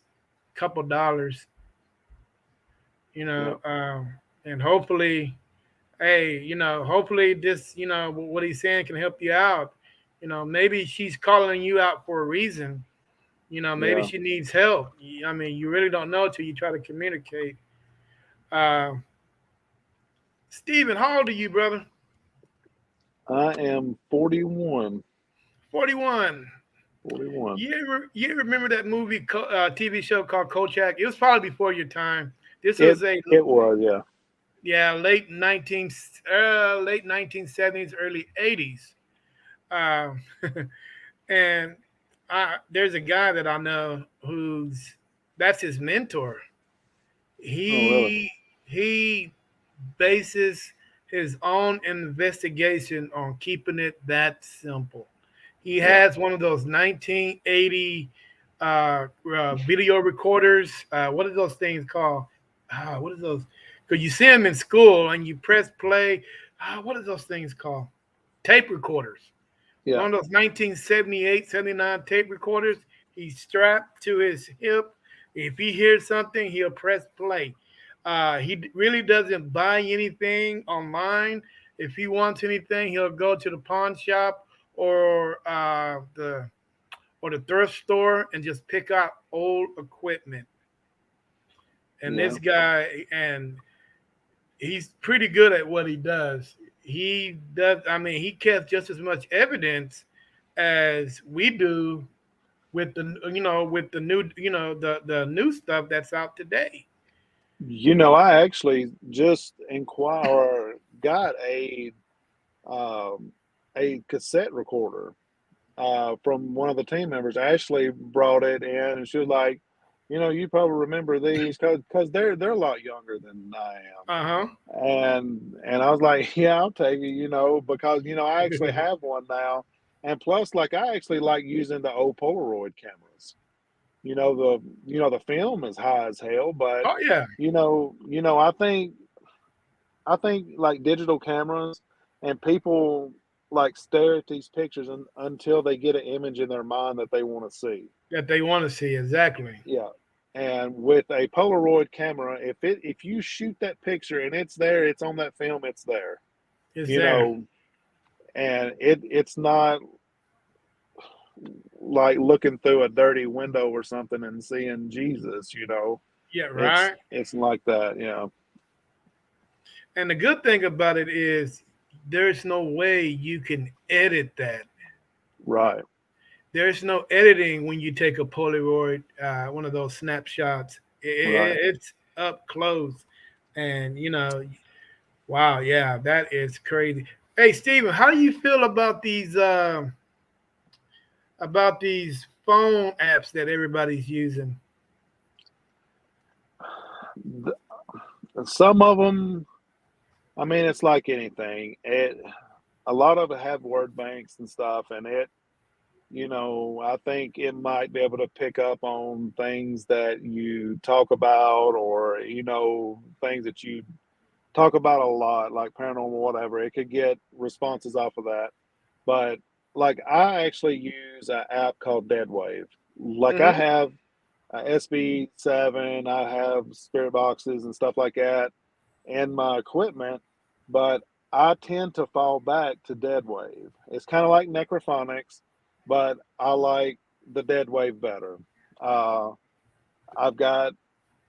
a couple dollars. yeah, And hopefully, hey, hopefully this, what he's saying can help you out. Maybe she's calling you out for a reason. Maybe yeah. she needs help. I mean, you really don't know till you try to communicate. Uh, Steven, how old are you, brother? I am 41. 41. 41. You remember that movie, TV show called Kolchak? It was probably before your time. This It was a, it was, yeah. yeah, late 1970s, early 80s. Uh, and there's a guy that I know who's that's his mentor. Oh, really? He bases his own investigation on keeping it that simple. He Yeah, has one of those 1980 video recorders. What are those things called? What are those? Because you see them in school and you press play. What are those things called? Tape recorders. yeah, One of those 1978, 79 tape recorders. He's strapped to his hip. If he hears something, he'll press play. He really doesn't buy anything online. If he wants anything, he'll go to the pawn shop or the thrift store and just pick out old equipment. And yeah. this guy, and he's pretty good at what he does. He does. I mean, he kept just as much evidence as we do with the new the new stuff that's out today. I actually just got um, a cassette recorder from one of the team members. Ashley brought it in, and she was like, you probably remember these because they're a lot younger than I Uh huh. am. And I was like, yeah, I'll take it, because I actually have one now, and plus, like, I actually like using the old Polaroid cameras. The film is high as hell, but Oh yeah. I think like digital cameras, and people like stare at these pictures until they get an image in their mind that they want to see. That they want to see exactly. Yeah. And with a Polaroid camera, if you shoot that picture and it's there, it's on that film, it's there. It's You there. know, and it's not like looking through a dirty window or something and seeing Jesus. Yeah, It's right. it's like that. Yeah. And the good thing about it is there's no way you can edit that. Right. There's no editing when you take a Polaroid, one of those snapshots. Right. It's up close, and wow, yeah, that is crazy. Hey, Steven, how do you feel about these phone apps that everybody's using? Th- Some of them, I mean, it's like anything. A lot of it have word banks and stuff, and I think it might be able to pick up on things that you talk about, or things that you talk about a lot, like paranormal, whatever. It could get responses off of that. But like, I actually use an app called Deadwave. Like, I Hmm. have a SB7, I have spirit boxes and stuff like that, and my equipment, but I tend to fall back to dead wave. It's kind of like necrophonics, but I like the dead wave better. Uh, I've got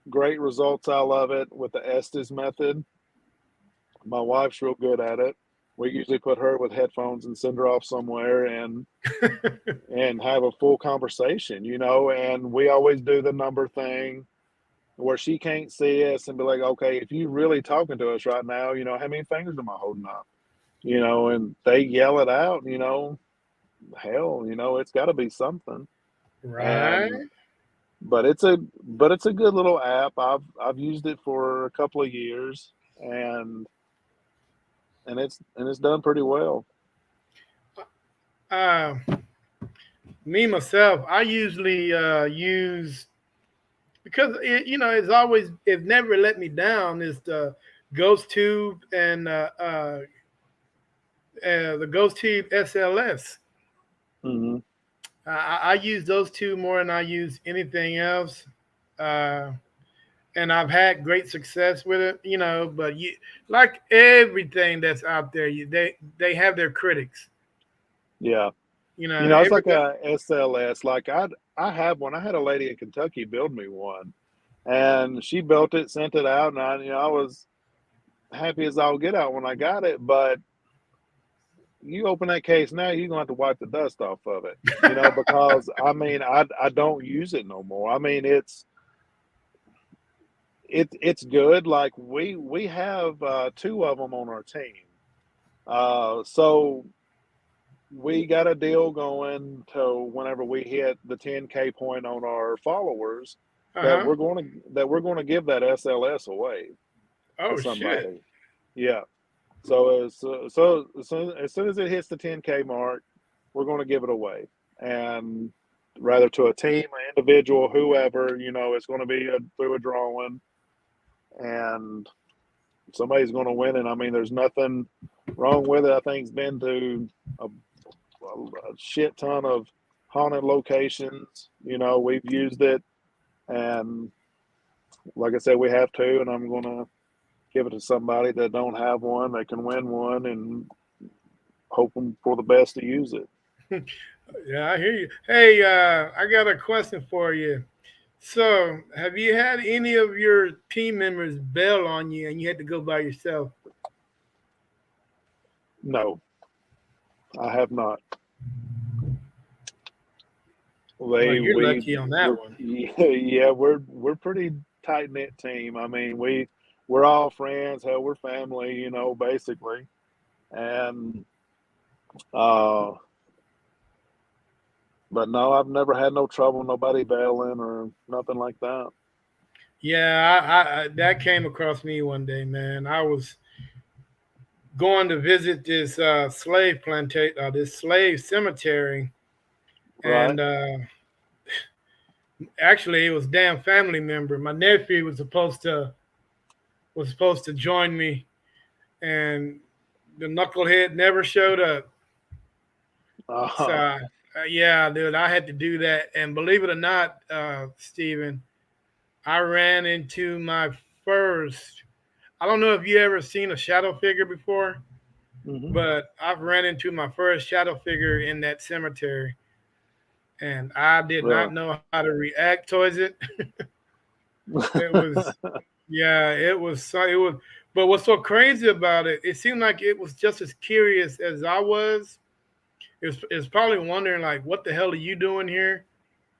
great results out of it with the Estes method. My wife's real good at it. We usually put her with headphones and send her off somewhere and have a full conversation, and we always do the number thing where she can't see us and be like, okay, if you really talking to us right now, how many fingers am I holding up? And they yell it out, hell, it's got to be something. And Right. but it's a good little app. I've used it for a couple of years, and it's done pretty well. Uh, Me myself, I usually use because it's never let me down. Is the Ghost Tube and the Ghost Tube SLS. Hmm. I use those two more than I use anything else. Uh, and I've had great success with it, but like everything that's out there, they have their critics. Yeah. It's like Everybody. a SLS. Like, I have one. I had a lady in Kentucky build me one, and she built it, sent it out, and I was happy as I'll get out when I got it. But you open that case now, you're gonna have to wipe the dust off of it, because I mean, I don't use it no more. I mean, it's good. Like, we have two of them on our team, so we got a deal going to whenever we hit the 10K point on our followers Uh that huh. we're going to give that SLS away to Oh shit. somebody. Yeah. So as soon as it hits the 10K mark, we're going to give it away, and rather to a team, an individual, whoever, it's going to be through a drawing, and somebody's going to win it. I mean, there's nothing wrong with it. I think it's been to a shit ton of haunted locations. We've used it, and like I said, we have two, and I'm going to give it to somebody that don't have one. They can win one, and hoping for the best to use it. Yeah, I hear you. Hey, I got a question for you. So, have you had any of your team members bail on you and you had to go by yourself? No, I have not. Well, They you're we lucky on that we're one. yeah, we're pretty tight knit team. I mean, we're all friends. Hell, we're family. Basically, and uh, but no, I've never had no trouble. Nobody bailing or nothing like that. Yeah, I that came across me one day, man. I was going to visit this this slave cemetery, Right. and actually, it was a damn family member. My nephew was supposed to join me, and the knucklehead never showed up. So, Uh, yeah, dude, I had to do that. And believe it or not, Steven, I ran into my first. I don't know if you ever seen a shadow figure before, hmm. but I've ran into my first shadow figure in that cemetery, and I did Really? not know how to react towards it. It was, yeah, it was so, it was. But what's so crazy about it? It seemed like it was just as curious as I was. It's probably wondering like, what the hell are you doing here?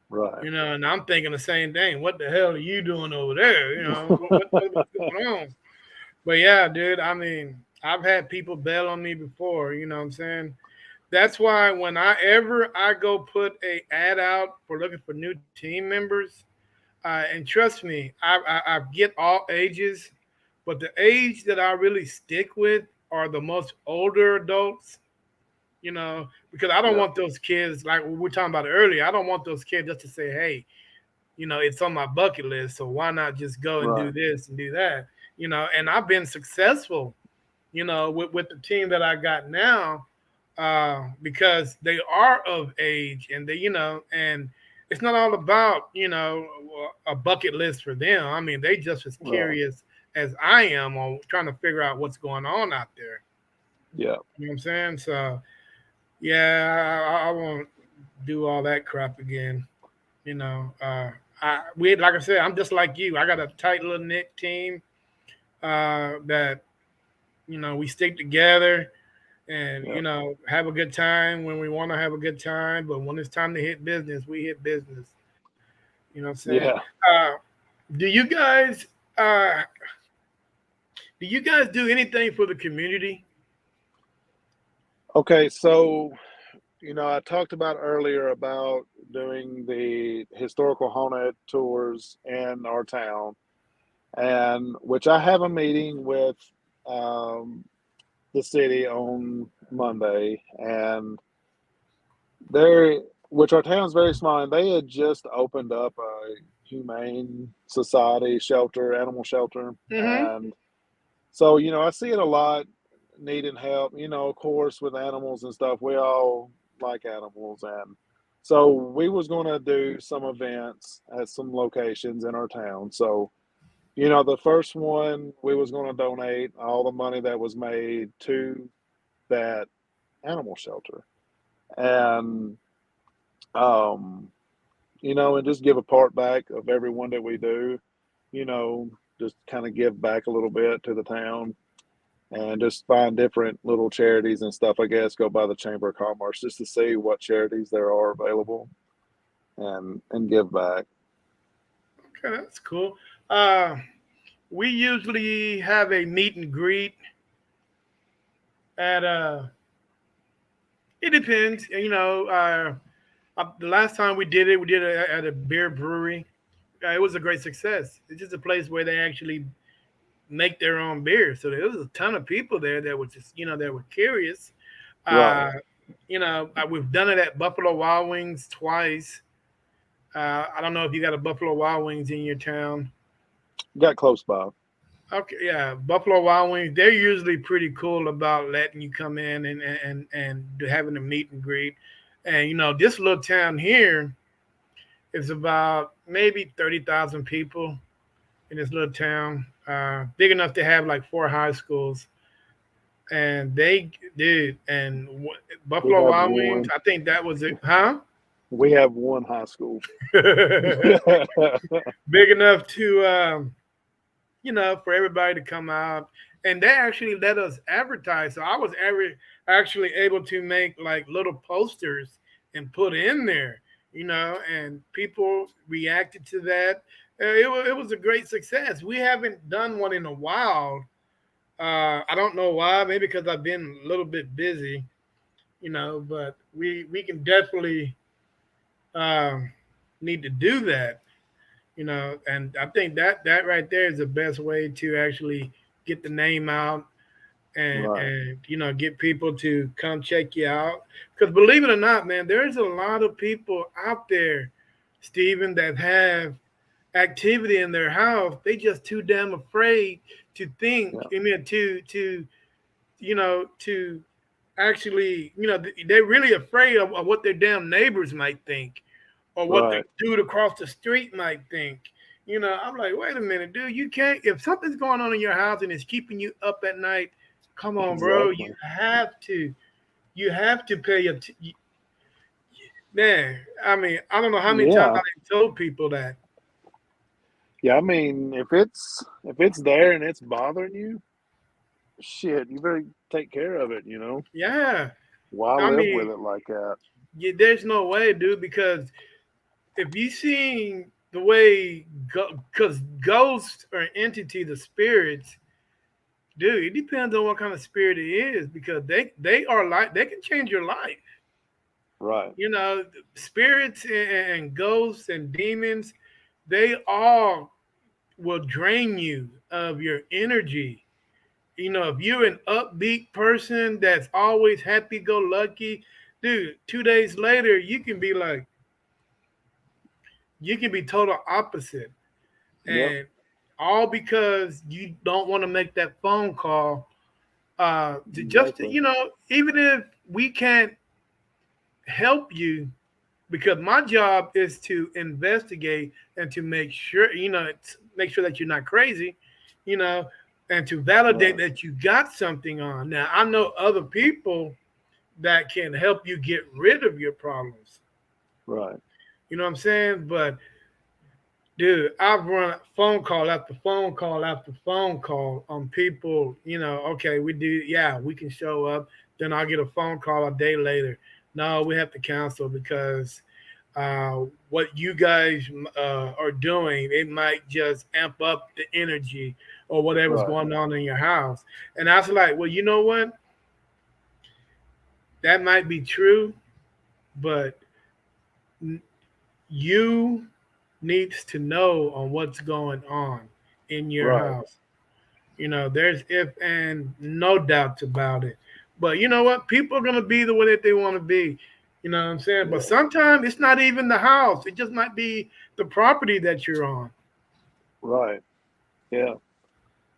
Right. You know, and I'm thinking the same thing. What the hell are you doing over there? You know, what's going on? But yeah, dude, I mean, I've had people bail on me before, you know what I'm saying? That's why when I go put a ad out for looking for new team members, and trust me, I get all ages, but the age that I really stick with are the most older adults, you know, because I don't Yeah. want those kids like we were talking about earlier. I don't want those kids just to say, hey, you know, it's on my bucket list, so why not just go and do Right. this and do that, you know? And I've been successful, you know, with the team that I got now, because they are of age and they, you know, and it's not all about, you know, a bucket list for them. I mean, they just as Right. curious as I am on trying to figure out what's going on out there. Yeah. You know what I'm saying? So yeah, I won't do all that crap again. You know, we like I said, I'm just like you. I got a tight little knit team that you know we stick together and Yeah. you know have a good time when we want to have a good time. But when it's time to hit business, we hit business. You know what I'm saying? Yeah. Uh, do you guys uh, do you guys do anything for the community? Okay. So, I talked about earlier about doing the historical haunted tours in our town, and which I have a meeting with um, the city on Monday, and They, which our town's very small, and they had just opened up a humane society shelter, animal shelter, Mm-hmm. and so I see it a lot, needing help. Of course, with animals and stuff, we all like animals, and so we was going to do some events at some locations in our town. So the first one we was going to donate all the money that was made to that animal shelter, and um and just give a part back of everyone that we do, you know, just kind of give back a little bit to the town and just find different little charities and stuff, I guess, go by the Chamber of Commerce just to see what charities there are available and give back. Okay, that's cool. Uh, we usually have a meet and greet at it depends. You know, the last time we did it at a beer brewery. It was a great success. It's just a place where they actually make their own beer. So there was a ton of people there that were just, you know, that were curious. Right. Uh, you know, we've done it at Buffalo Wild Wings twice. I don't know if you got a Buffalo Wild Wings in your town. Got close by. Okay, yeah, Buffalo Wild Wings. They're usually pretty cool about letting you come in and having a meet and greet. And you know, this little town here is about maybe 30,000 people in this little town, big enough to have like four high schools. And they did, and We Buffalo have Wild Wings, one. I think that was it, huh? We have one high school. Big enough to, you know, for everybody to come out. And they actually let us advertise. So I was actually able to make like little posters and put in there, you know, and people reacted to that. It was a great success. We haven't done one in a while. I don't know why. Maybe because I've been a little bit busy, you know. But we can definitely um, need to do that, you know. And I think that right there is the best way to actually get the name out Right. and you know get people to come check you out. Because believe it or not, man, there's a lot of people out there, Stephen, that have activity in their house. They just too damn afraid to think. Yeah. I mean, to you know, to actually, you know, they're really afraid of what their damn neighbors might think or what the Right. dude across the street might think. You know, I'm like, wait a minute, dude, you can't, if something's going on in your house and it's keeping you up at night, come on, bro, Exactly. you have to pay your, man, I mean, I don't know how many times Yeah. I told people that, Yeah, I mean, if it's there and it's bothering you, shit, you better take care of it. Yeah. Why I live with mean, it like that? there's no way, dude, because if you seen the way, because ghosts or entity, the spirits, dude, it depends on what kind of spirit it is because they are like they can change your life. Right, You know, spirits and ghosts and demons, they all will drain you of your energy. You know, if you're an upbeat person that's always happy go lucky, dude, 2 days later you can be like you can be total opposite. yep, And all because you don't want to make that phone call exactly, even if we can't help you, because my job is to investigate and to make sure make sure that you're not crazy, you know and to validate right, that you got something on. Now I know other people that can help you get rid of your problems, right, you know what I'm saying? But dude, I've run phone call after phone call after phone call on people. Okay, we do, yeah, we can show up. Then I'll get a phone call a day later. No, we have to cancel because what you guys are doing, it might just amp up the energy or whatever's right, going on in your house. And I was like, well, you know what? That might be true, but you needs to know on what's going on in your right. house. There's if and no doubts about it. But you know what? People are gonna be the way that they want to be. You know what I'm saying? But Yeah, sometimes it's not even the house. It just might be the property that you're on. right. Yeah,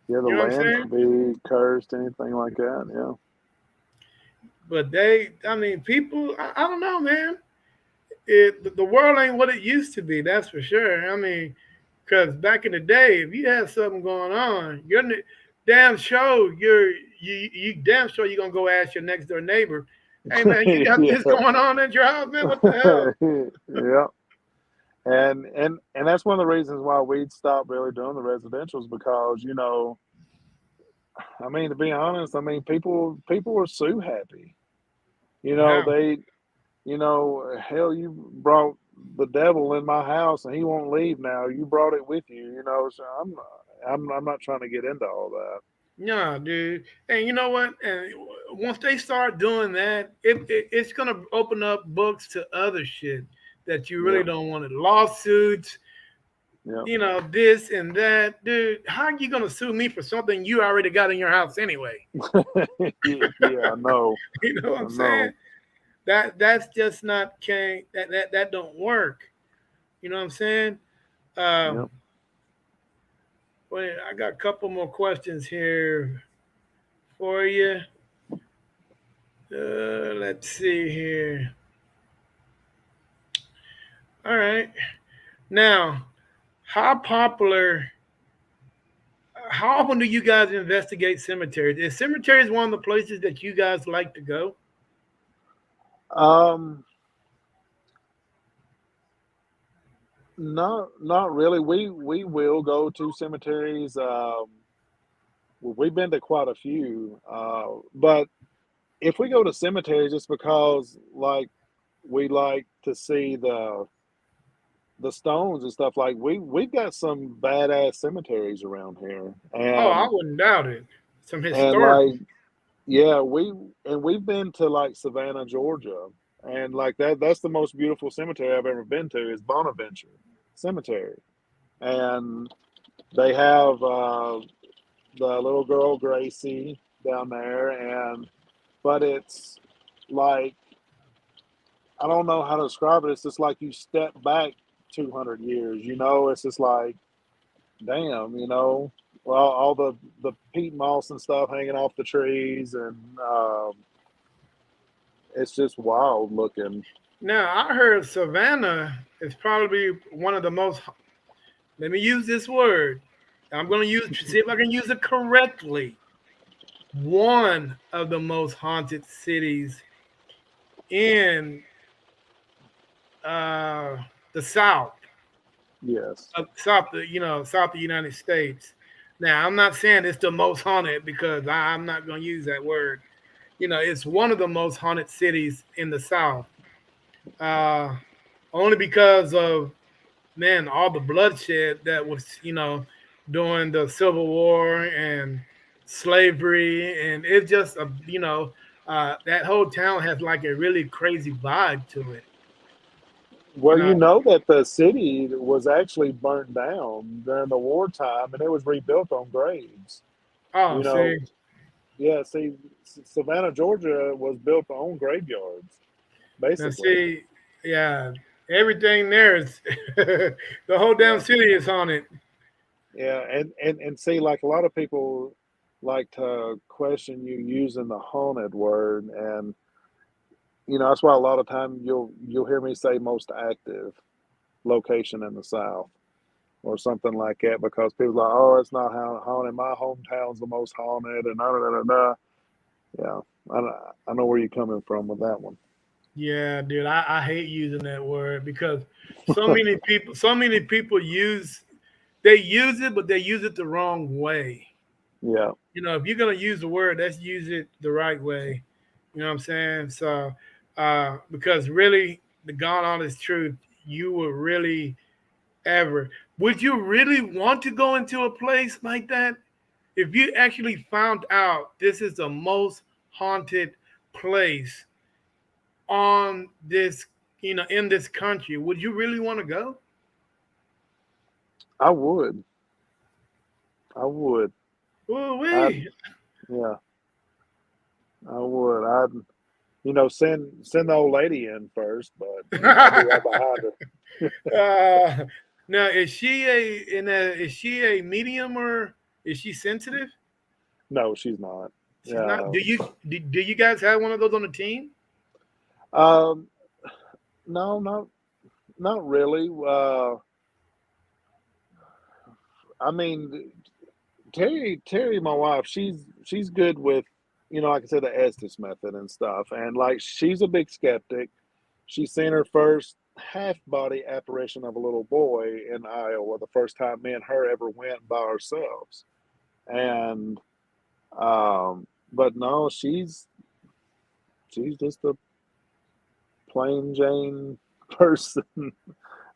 yeah. The You know what I'm land saying? could be cursed, anything like that. Yeah, But I mean, people, I don't know, man. The world ain't what it used to be. That's for sure. I mean, because back in the day, if you had something going on, damn sure you damn sure you're gonna go ask your next door neighbor, "Hey man, you got yeah, this going on at your house, man? What the hell?" yeah. And that's one of the reasons why we'd stopped really doing the residentials because I mean, to be honest, I mean, people are sue happy. How? They, hell, you brought the devil in my house and he won't leave now. You brought it with you, So I'm not trying to get into all that. Nah, dude. And you know what? And once they start doing that, it's gonna open up books to other shit that you really Yeah, don't want. It. Lawsuits, yeah, this and that, dude. How are you gonna sue me for something you already got in your house anyway? yeah. I know, You know what I I'm saying? know. That's just not that don't work. You know what I'm saying? Yep. Wait, I got a couple more questions here for you. Let's see here. All right. Now, how popular? How often do you guys investigate cemeteries? Is cemeteries one of the places that you guys like to go? Um, not really. We will go to cemeteries. We've been to quite a few, but if we go to cemeteries, it's because like we like to see the stones and stuff. Like we've got some badass cemeteries around here, Oh, I and wouldn't doubt it. Some and historic. like yeah, we've been to like Savannah, Georgia, and like that's the most beautiful cemetery I've ever been to is Bonaventure Cemetery, and they have the little girl Gracie down there, and but it's like I don't know how to describe it. It's just like you step back 200 years. It's just like damn. Well, all the peat moss and stuff hanging off the trees, and it's just wild looking. Now, I heard Savannah is probably one of the most. Let me use this word. I'm going to see if I can use it correctly. One of the most haunted cities in uh, the South. Yes. South, south of the United States. Now, I'm not saying it's the most haunted because I'm not going to use that word. It's one of the most haunted cities in the South. Uh, Only because of, man, all the bloodshed that was, during the Civil War and slavery, and it's just that whole town has like a really crazy vibe to it. You Well, know. you know that the city was actually burnt down during the wartime, and it was rebuilt on graves. Oh, You see, know, yeah. See, Savannah, Georgia, was built on graveyards, now basically. see, yeah, everything there is the whole damn Yeah, city is haunted. yeah, and see, like a lot of people like to question you using the haunted word, and that's why a lot of time you'll hear me say most active location in the South or something like that because people are like, oh, it's not haunted. My hometown's the most haunted, and da da da da. Yeah, I know where you're coming from with that one. Yeah, dude, I hate using that word because so many people use it, but they use it the wrong way. Yeah, If you're gonna use the word, let's use it the right way. You know what I'm saying? So, because really, the God honest truth, you would really ever, would you really want to go into a place like that? If you actually found out this is the most haunted place on this, in this country, would you really want to go? I would. I would. Ooh I wee. Yeah, I would. I'd send the old lady in first, but I'll be right behind her. uh, Now, is she a medium or is she sensitive? No, she's not. She's not. Yeah. Do you guys have one of those on the team? Um. No, not really. I mean, Terry, my wife, she's good with, like I said, the Estes method and stuff, and like she's a big skeptic. She's seen her first half body apparition of a little boy in Iowa the first time me and her ever went by ourselves, and but no, she's just a plain Jane person. I'm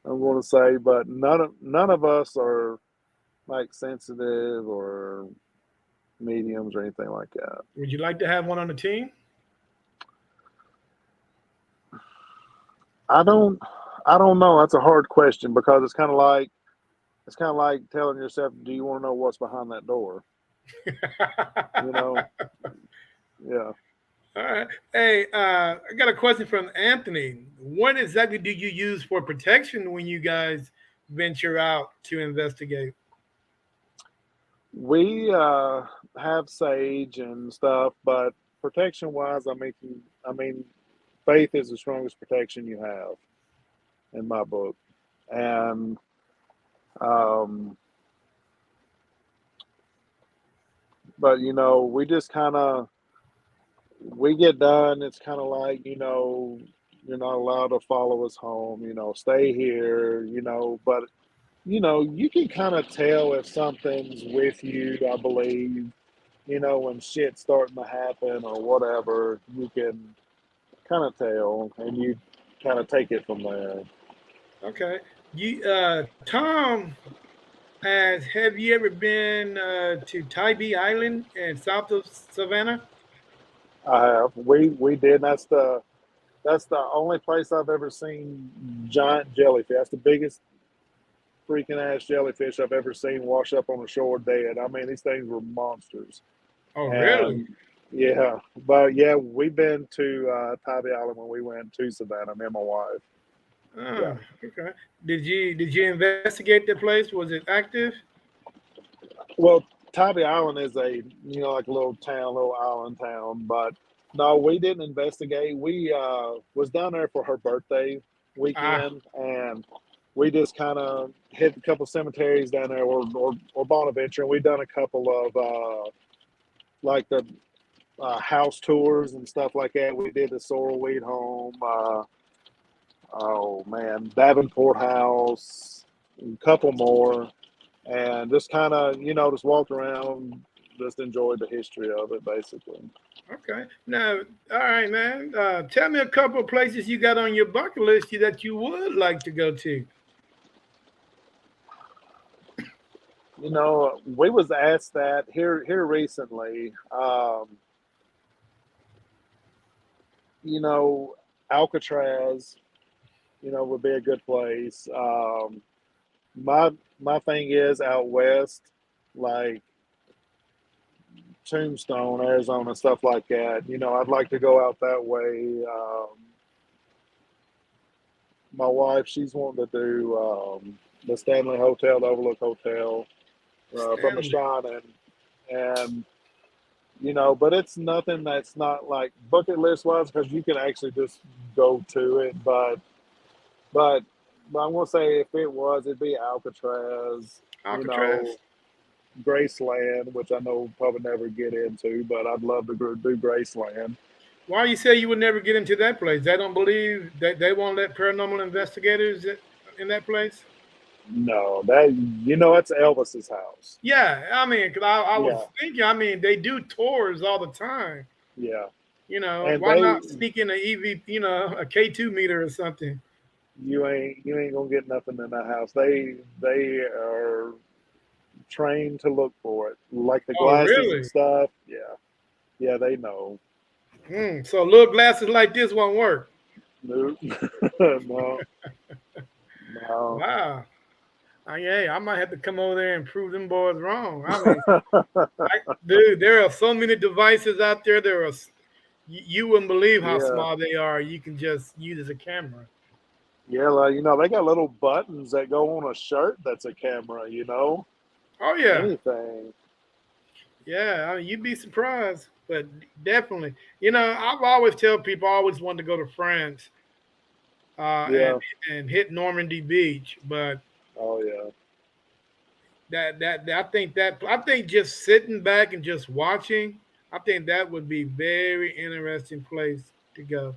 going to say, but none of us are like sensitive or mediums or anything like that. Would you like to have one on the team? I don't I don't know. That's a hard question because it's kind of like telling yourself, do you want to know what's behind that door? You know? Yeah. All right. Hey, I got a question from Anthony. What exactly do you use for protection when you guys venture out to investigate? We have sage and stuff, but protection wise, I mean, faith is the strongest protection you have in my book, and um, but we just kind of we get done. It's kind of like you're not allowed to follow us home. Stay here. But you can kind of tell if something's with you. I believe when shit's starting to happen or whatever, you can kind of tell, and you kind of take it from there. Okay. Tom, have you ever been to Tybee Island in south of Savannah? I have. We did. That's the only place I've ever seen giant jellyfish. That's the biggest freaking ass jellyfish I've ever seen wash up on the shore dead. I mean, these things were monsters. Oh, really? And yeah, but yeah, we've been to Tybee Island when we went to Savannah, me and my wife. Yeah. Oh, okay. Did you investigate the place? Was it active? Well, Tybee Island is like a little town, little island town, but no, we didn't investigate. We was down there for her birthday Ah, weekend, and we just kind of hit a couple cemeteries down there, or Bonaventure, and we've done a couple of like the house tours and stuff like that. We did the Sorrelweed home. Oh man, Davenport House. a couple more, and just kind of, just walked around, just enjoyed the history of it, basically. Okay. Now, all right, man. Tell me a couple of places you got on your bucket list that you would like to go to. We was asked that here recently. You know, Alcatraz, would be a good place. My my thing is out west, like Tombstone, Arizona, stuff like that. I'd like to go out that way. My wife, she's wanting to do the Stanley Hotel, the Overlook Hotel, from the Stanley. Shrine, and but it's nothing that's not like bucket list wise because you can actually just go to it. But I'm gonna say if it was, it'd be Alcatraz. You know, Alcatraz. Graceland, which I know we'll probably never get into, but I'd love to do Graceland. Why you say you would never get into that place? They don't believe that they won't let paranormal investigators in that place? No, that it's Elvis's house. Yeah, I mean, 'cause I was Yeah, thinking, I mean, they do tours all the time. yeah, You know, and why not sneak in a EV, a K2 meter or something? you ain't gonna get nothing in that house. They are trained to look for it, like the Oh, glasses and really? stuff. Yeah, yeah, they know. So little glasses like this won't work. No, no, no. Wow. Yeah, I might have to come over there and prove them boys wrong. I mean, dude, there are so many devices out there. You wouldn't believe how Yeah, small they are. You can just use as a camera. yeah. Like, they got little buttons that go on a shirt that's a camera. Oh yeah, Anything. yeah. I mean, you'd be surprised, but definitely. I've always tell people I always wanted to go to France uh, and Yeah. and hit Normandy Beach, but Oh yeah. I think just sitting back and just watching, I think that would be very interesting place to go.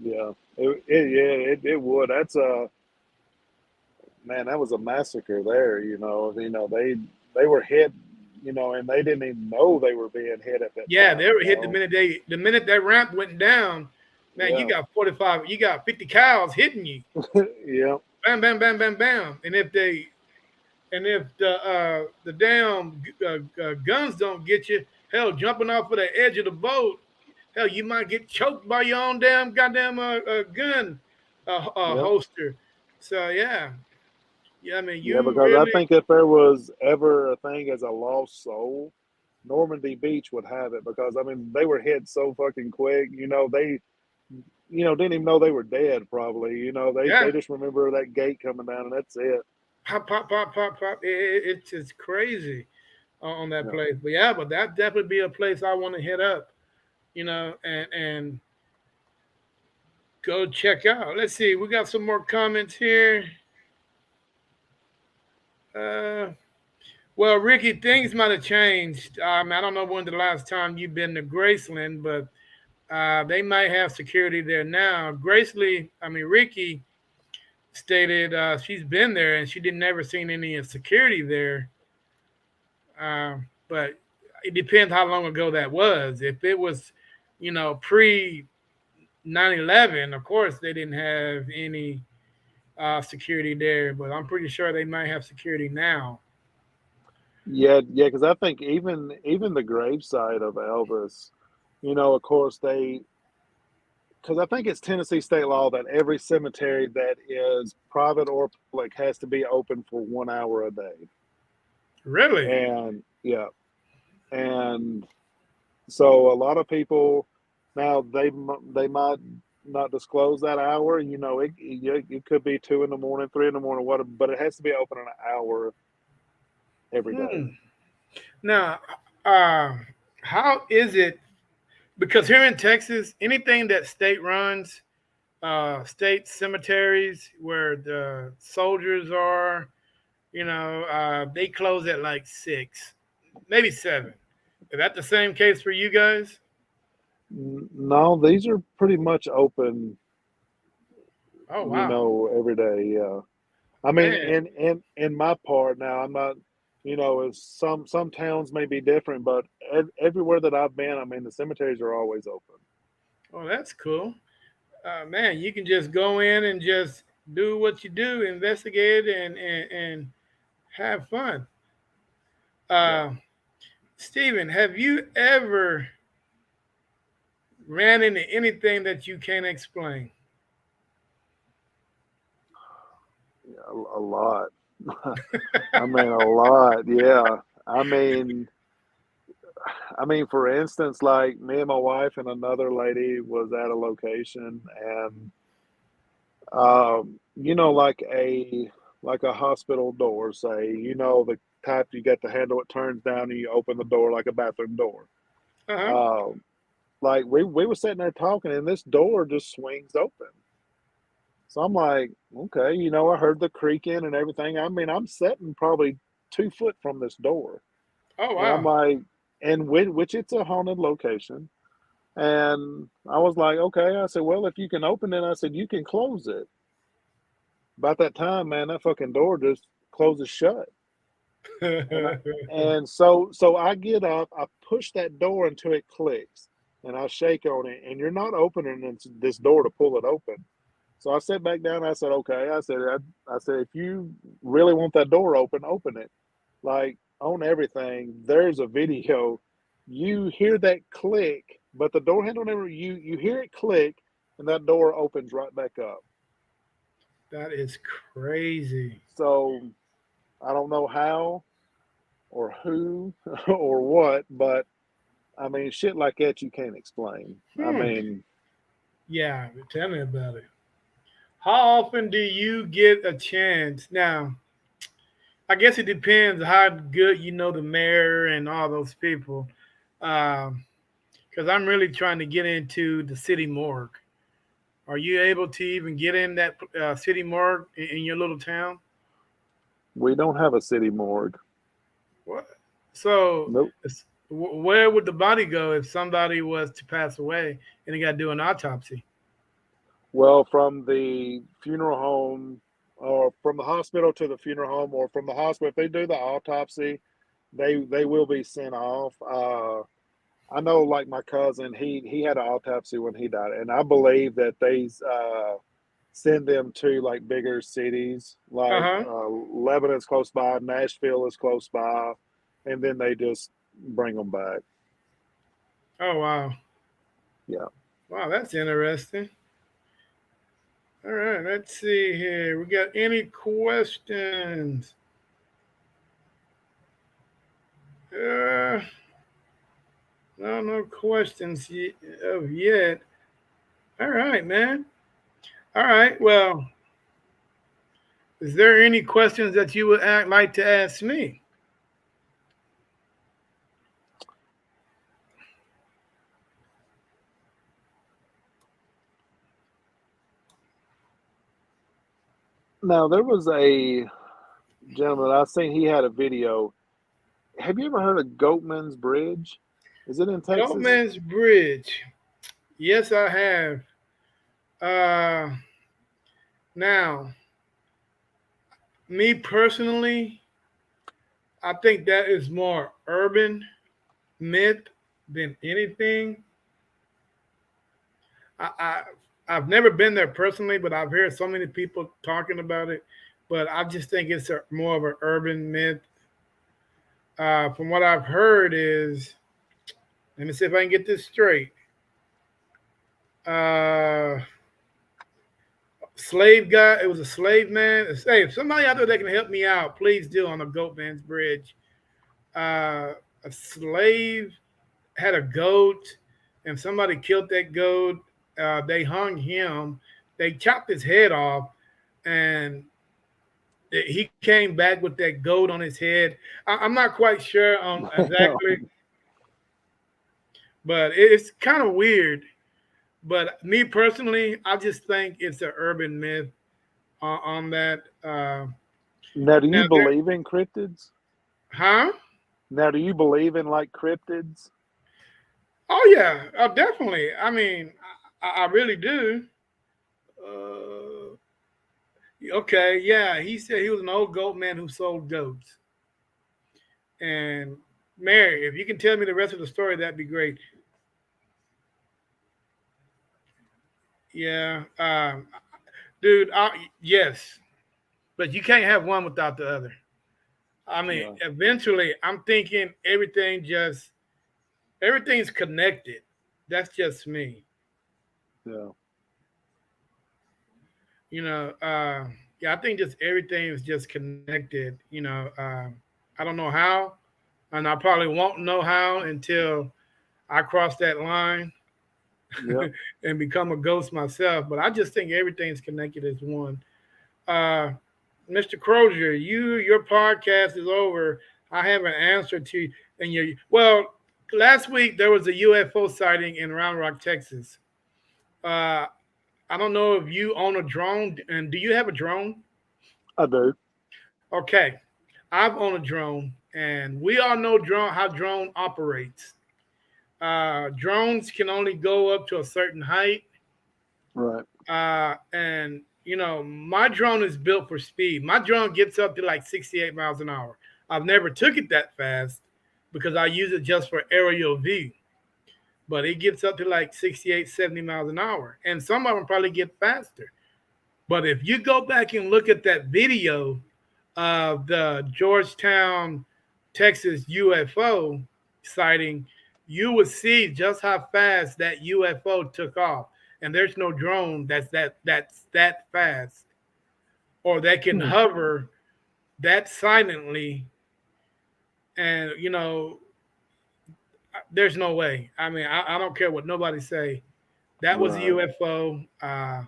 Yeah. It would. That's a man. That was a massacre there. They were hit. And they didn't even know they were being hit at that Yeah, time. they were hit the minute that ramp went down. Man, you Yeah. got 45, you got 50 cows hitting you. Yeah. Bam, bam, bam, bam, bam. And if the damn guns don't get you, hell, jumping off of the edge of the boat, hell, you might get choked by your own damn goddamn gun Yeah. holster. So yeah. I mean, Yeah. you Because I really, think if there was ever a thing as a lost soul, Normandy Beach would have it because I mean they were hit so fucking quick. They didn't even know they were dead. Probably. They yeah, just remember that gate coming down and that's it. pop, pop, pop, pop, pop. It's just crazy on that Yeah. place. But yeah, but that definitely be a place I want to hit up. And go check out. Let's see, we got some more comments here. Uh, well, Ricky, things might have changed. I don't know when the last time you've been to Graceland, but they might have security there now. Ricky stated she's been there and she didn't never seen any security there. But it depends how long ago that was. If it was, pre 9/11, of course they didn't have any security there, but I'm pretty sure they might have security now. Yeah, yeah, because I think even the graveside of Elvis, of course because I think it's Tennessee state law that every cemetery that is private or public has to be open for 1 hour a day. Really? And yeah, and so a lot of people now they might not disclose that hour. It could be 2 in the morning, 3 in the morning, whatever, but it has to be open an hour every day. Hmm. Now, uh, how is it? Because here in Texas, anything that state runs, state cemeteries where the soldiers are, they close at like 6, maybe 7. Is that the same case for you guys? No, these are pretty much open, Oh wow. every day. Yeah. I mean, Man. in my part now, I'm not, it's some towns may be different, but everywhere that I've been, I mean, the cemeteries are always open. Oh, that's cool. Man, you can just go in and just do what you do, investigate and have fun. Yeah, Uh, Steven, have you ever ran into anything that you can't explain? yeah, a lot. I mean, a lot. Yeah. I mean, for instance, like me and my wife and another lady was at a location, and like a hospital door, say, the type you get the handle, it turns down, and you open the door like a bathroom door. Uh huh. Um, like we were sitting there talking, and this door just swings open. So I'm like, okay, I heard the creaking and everything. I mean, I'm sitting probably 2 foot from this door, Oh and I'm wow. like, and which it's a haunted location. And I was like, okay. I said, well, if you can open it, I said, you can close it. About that time, man, that fucking door just closes shut. And so I get up, I push that door until it clicks, and I shake on it, and you're not opening this door to pull it open. So I sat back down. I said, okay. I said, if you really want that door open, open it. Like on everything, there's a video. You hear that click, but the door handle never. You hear it click, and that door opens right back up. That is crazy. So I don't know how or who or what, but I mean, shit like that you can't explain. I Hmm. mean, Yeah, tell me about it. How often do you get a chance? Now, I guess it depends how good you know the mayor and all those people. Because I'm really trying to get into the city morgue. Are you able to even get in that city morgue in your little town? we don't have a city morgue. What? So, Nope. where would the body go if somebody was to pass away and they got to do an autopsy? Well, from the funeral home, or from the hospital to the funeral home, or from the hospital, if they do the autopsy, they will be sent off. I know, like my cousin, he had an autopsy when he died, and I believe that they send them to like bigger cities, Uh like huh. Lebanon's close by, Nashville is close by, and then they just bring them back. Oh wow. Yeah. Wow, that's interesting. All right, let's see here. We got any questions? Uh, no, no questions yet. All right, man. All right. Well, is there any questions that you would like to ask me? Now there was a gentleman I seen. He had a video. Have you ever heard of Goatman's Bridge? Is it in Texas? Goatman's Bridge. Yes, I have. Uh, now, me personally, I think that is more urban myth than anything. I I've never been there personally, but I've heard so many people talking about it. But I just think it's more of an urban myth. From what I've heard is, let me see if I can get this straight. Uh, slave guy, it was a slave man. Hey, if somebody out there that can help me out, please do on the Goatman's Bridge. A slave had a goat, and somebody killed that goat. They hung him. They chopped his head off, and he came back with that goat on his head. I'm not quite sure on exactly, but it's kind of weird. But me personally, I just think it's an urban myth on that. Now, do Now you there, believe in cryptids? huh? Now, do you believe in like cryptids? Oh yeah, definitely. I mean, I really do. Uh, Okay, yeah, he said he was an old goat man who sold goats. And Mary, if you can tell me the rest of the story, that'd be great. Yeah, dude. Yes, but you can't have one without the other. I mean, Right. eventually, I'm thinking everything's connected. That's just me. Yeah. You know, yeah, I think just everything is just connected. I don't know how, and I probably won't know how until I cross that line Yep. and become a ghost myself. But I just think everything's connected as one. Uh, Mr. Crozier, your podcast is over. I have an answer to you. And last week there was a UFO sighting in Round Rock, Texas. Uh, I don't know if you own a drone, and do you have a drone? I do. Okay, I've owned a drone, and we all know how drone operates. Drones can only go up to a certain height, Right. and my drone is built for speed. My drone gets up to like 68 miles an hour. I've never took it that fast because I use it just for aerial view, but it gets up to like 68, 70 miles an hour, and some of them probably get faster. But if you go back and look at that video of the Georgetown, Texas UFO sighting, you would see just how fast that UFO took off. And there's no drone that's that fast or that can Hmm. hover that silently. And there's no way. I mean, I don't care what nobody say. That was a Right. UFO.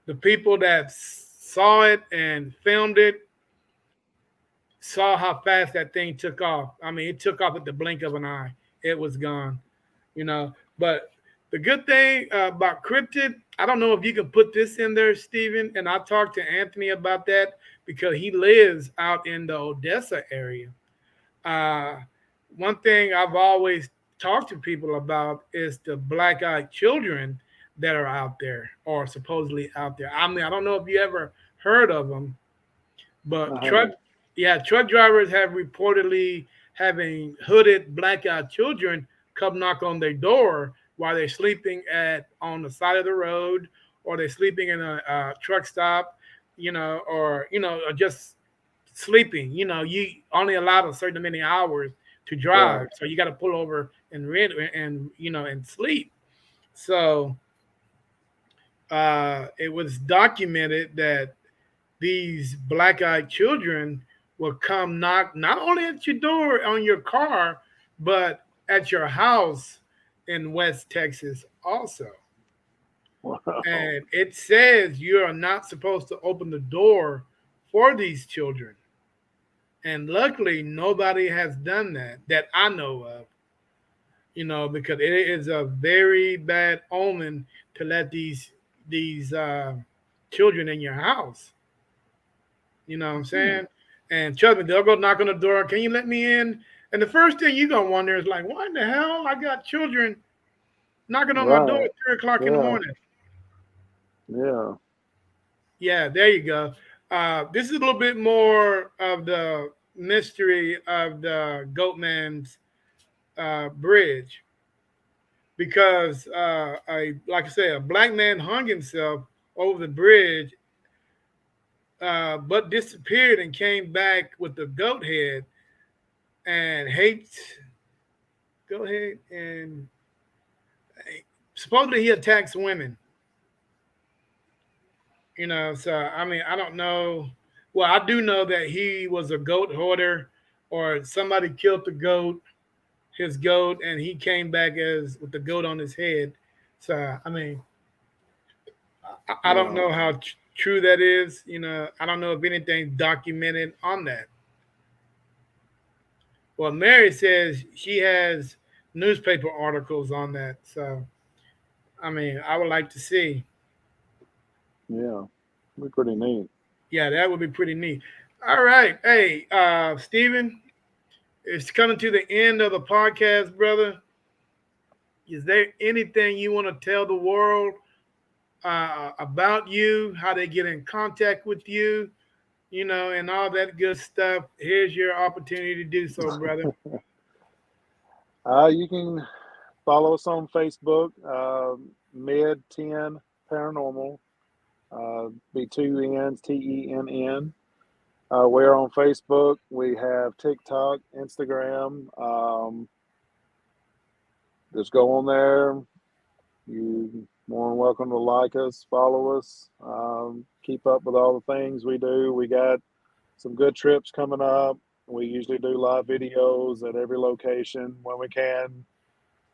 The people that saw it and filmed it saw how fast that thing took off. I mean, it took off at the blink of an eye. It was gone, But the good thing about cryptid, I don't know if you can put this in there, Stephen. And I talked to Anthony about that because he lives out in the Odessa area. Uh, One thing I've always talked to people about is the black-eyed children that are out there or supposedly out there. I mean, I don't know if you ever heard of them, but I haven't. truck drivers have reportedly having hooded black-eyed children come knock on their door while they're sleeping at on the side of the road, or they're sleeping in a truck stop, or just sleeping. You only allowed a certain many hours to drive, Right. so you got to pull over and read and and sleep. So it was documented that these black-eyed children will come knock not only at your door on your car, but at your house in West Texas also. Wow. And it says you are not supposed to open the door for these children. And luckily, nobody has done that I know of. Because it is a very bad omen to let these children in your house. You know what I'm Hmm. saying? And trust me, they'll go knock on the door. Can you let me in? And the first thing you're gonna wonder is like, why in the hell I got children knocking on my door Right. at 3 o'clock in the Yeah. morning? Yeah. Yeah, there you go. This is a little bit more of the mystery of the Goatman's bridge because like I said, a black man hung himself over the bridge, but disappeared and came back with the goat head and hates. Go ahead and supposedly he attacks women. So I mean, I don't know. Well, I do know that he was a goat hoarder, or somebody killed the goat, his goat, and he came back as with the goat on his head. So I mean, I don't Right. know how true that is. I don't know if anything's documented on that. Well, Mary says she has newspaper articles on that. So I mean, I would like to see. Yeah. Be pretty neat. Yeah, that would be pretty neat. All right. Hey, Steven, it's coming to the end of the podcast, brother. Is there anything you want to tell the world about you, how they get in contact with you, and all that good stuff, here's your opportunity to do so, brother. You can follow us on Facebook, Mid-Tenn Paranormal. Be two N's, Tenn. We're on Facebook. We have TikTok, Instagram. Just go on there. You more than welcome to like us, follow us, keep up with all the things we do. We got some good trips coming up. We usually do live videos at every location when we can,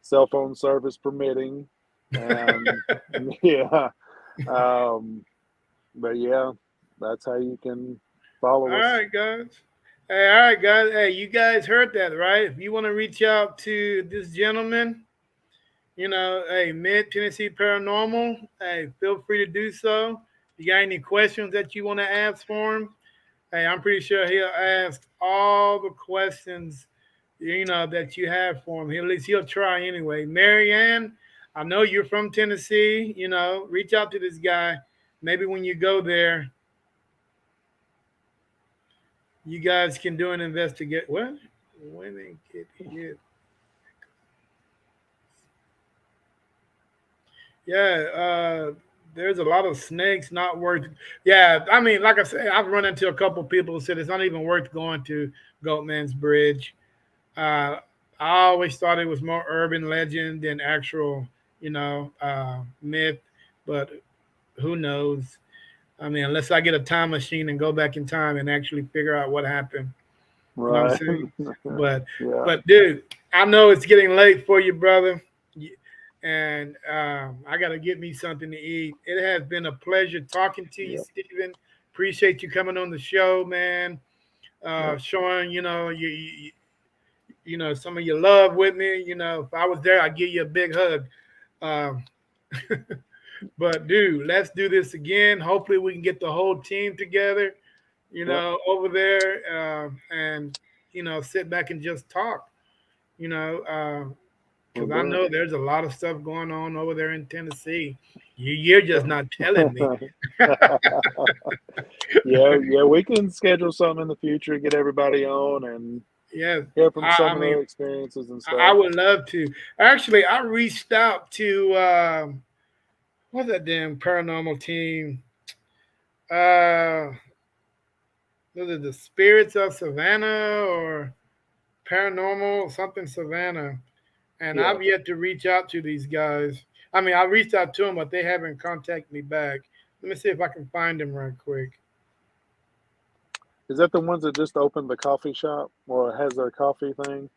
cell phone service permitting. And yeah, but yeah, that's how you can follow All us. right, guys. Hey, all right, guys. Hey, you guys heard that, right? If you want to reach out to this gentleman, hey, Mid Tennessee Paranormal, hey, feel free to do so. If you got any questions that you want to ask for him, hey, I'm pretty sure he'll ask all the questions, that you have for him. At least he'll try anyway. Marianne, I know you're from Tennessee. Reach out to this guy. Maybe when you go there, you guys can do an investigate. What? When they get hit. Yeah, there's a lot of snakes not worth. Yeah, I mean, like I said, I've run into a couple people who said it's not even worth going to Goatman's Bridge. Uh, I always thought it was more urban legend than actual, myth. But who knows? I mean, unless I get a time machine and go back in time and actually figure out what happened. You know what I'm Right. saying? But Yeah. but dude, I know it's getting late for you, brother. And I got to get me something to eat. It has been a pleasure talking to you, Yep. Stephen. Appreciate you coming on the show, man. Yep. Showing some of your love with me. If I was there, I'd give you a big hug. Um, but dude, let's do this again. Hopefully, we can get the whole team together. Yep. Over there, and sit back and just talk. You know, We'll because I do know there's a lot of stuff going on over there in Tennessee. You're just not telling me. it. Yeah. Yeah. We can schedule something in the future, get everybody on, and Yeah, hear from I some of mean, their experiences and I stuff. would love to. Actually, I reached out to what's that damn paranormal team? Uh, was it the Spirits of Savannah or Paranormal something Savannah? And Yeah. I've yet to reach out to these guys. I mean, I reached out to them, but they haven't contacted me back. Let me see if I can find them right quick. Is that the ones that just opened the coffee shop or has their coffee thing?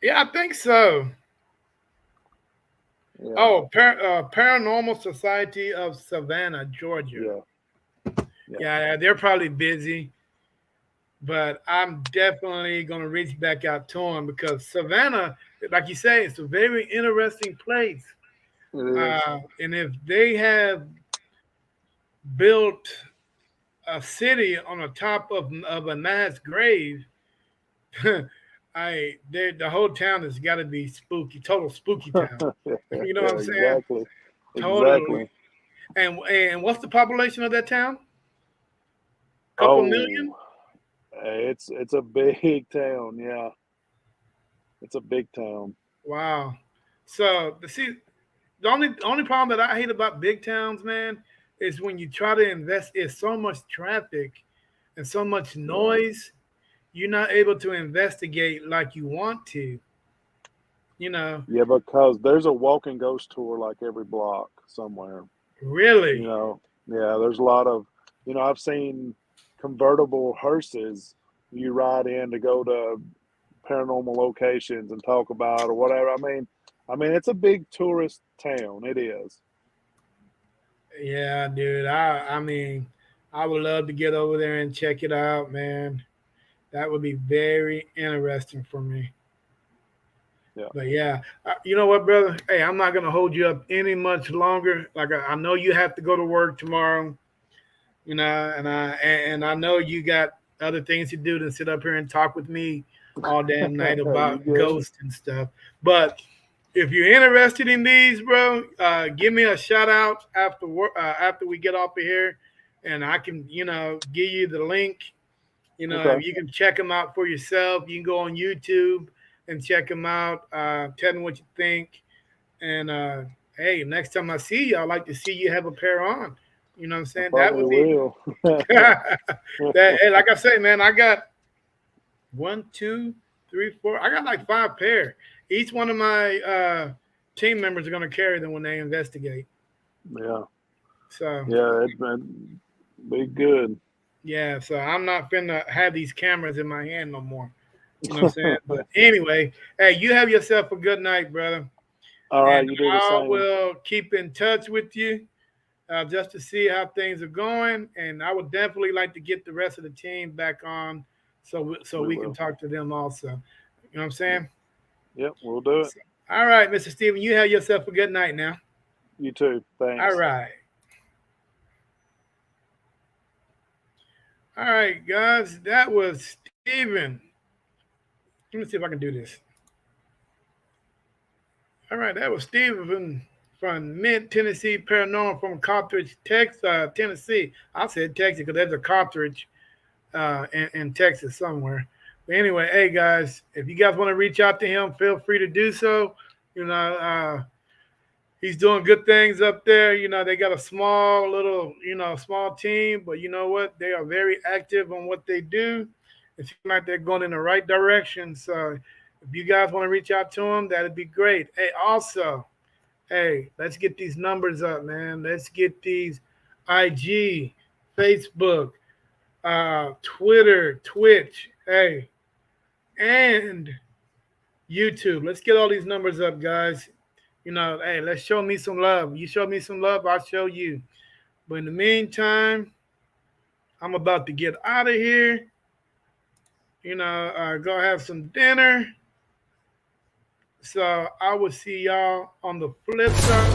Yeah, I think so. Yeah. Oh, Paranormal Society of Savannah, Georgia. Yeah. Yeah. Yeah, they're probably busy, but I'm definitely going to reach back out to them because Savannah, like you say, it's a very interesting place. It is. And if they have built a city on the top of a mass grave, the whole town has got to be spooky, total spooky town. You know what I'm Yeah. saying? Exactly. Totally. Exactly. And what's the population of that town? Couple million? Oh, it's a big town. Yeah. It's a big town. Wow. So see, the only problem that I hate about big towns, man, is when you try to invest. It's so much traffic and so much Yeah. noise. You're not able to investigate like you want to. You know, Yeah, because there's a walking ghost tour like every block somewhere. You really. know, yeah, there's a lot of, I've seen convertible hearses you ride in to go to paranormal locations and talk about or whatever. I mean, it's a big tourist town. It is. Yeah, dude. I mean, I would love to get over there and check it out, man. That would be very interesting for me. Yeah. But yeah, you know what, brother? Hey, I'm not gonna hold you up any much longer. Like I know you have to go to work tomorrow, and I know you got other things to do than sit up here and talk with me all damn night You about good? ghosts and stuff. But if you're interested in these, bro, give me a shout out after work, after we get off of here, and I can, give you the link. Okay. You can check them out for yourself. You can go on YouTube and check them out. Tell me what you think. And hey, next time I see you, I'd like to see you have a pair on. You know what I'm I saying? That probably would be will. that. Hey, like I say, man, I got one, two, three, four. I got like five pair. Each one of my team members are going to carry them when they investigate. Yeah. So Yeah, it'd be good. yeah, so I'm not finna have these cameras in my hand no more. You know what I'm saying? But anyway, hey, you have yourself a good night, brother. All right, And you do the I same. will keep in touch with you just to see how things are going. And I would definitely like to get the rest of the team back on so We we can will. talk to them also. You know what I'm Yep, saying? yep, we'll do it. So, all right, Mr. Steven, you have yourself a good night now. You too. All Thanks. right. All right, guys, that was Steven. Let me see if I can do this. All right, that was Steven from Mid-Tennessee Paranormal from Carthage, Texas, Tennessee. I said Texas because there's a Carthage in Texas somewhere. But anyway, hey guys, if you guys want to reach out to him, feel free to do so. You know, he's doing good things up there. They got a small little, small team, but you know what? They are very active on what they do. It seems like they're going in the right direction. So if you guys want to reach out to them, that'd be great. Hey, also, hey, let's get these numbers up, man. Let's get these IG, Facebook, Twitter, Twitch, hey, and YouTube. Let's get all these numbers up, guys. Hey, let's show me some love. You show me some love, I'll show you. But in the meantime, I'm about to get out of here. Go have some dinner. So I will see y'all on the flip side.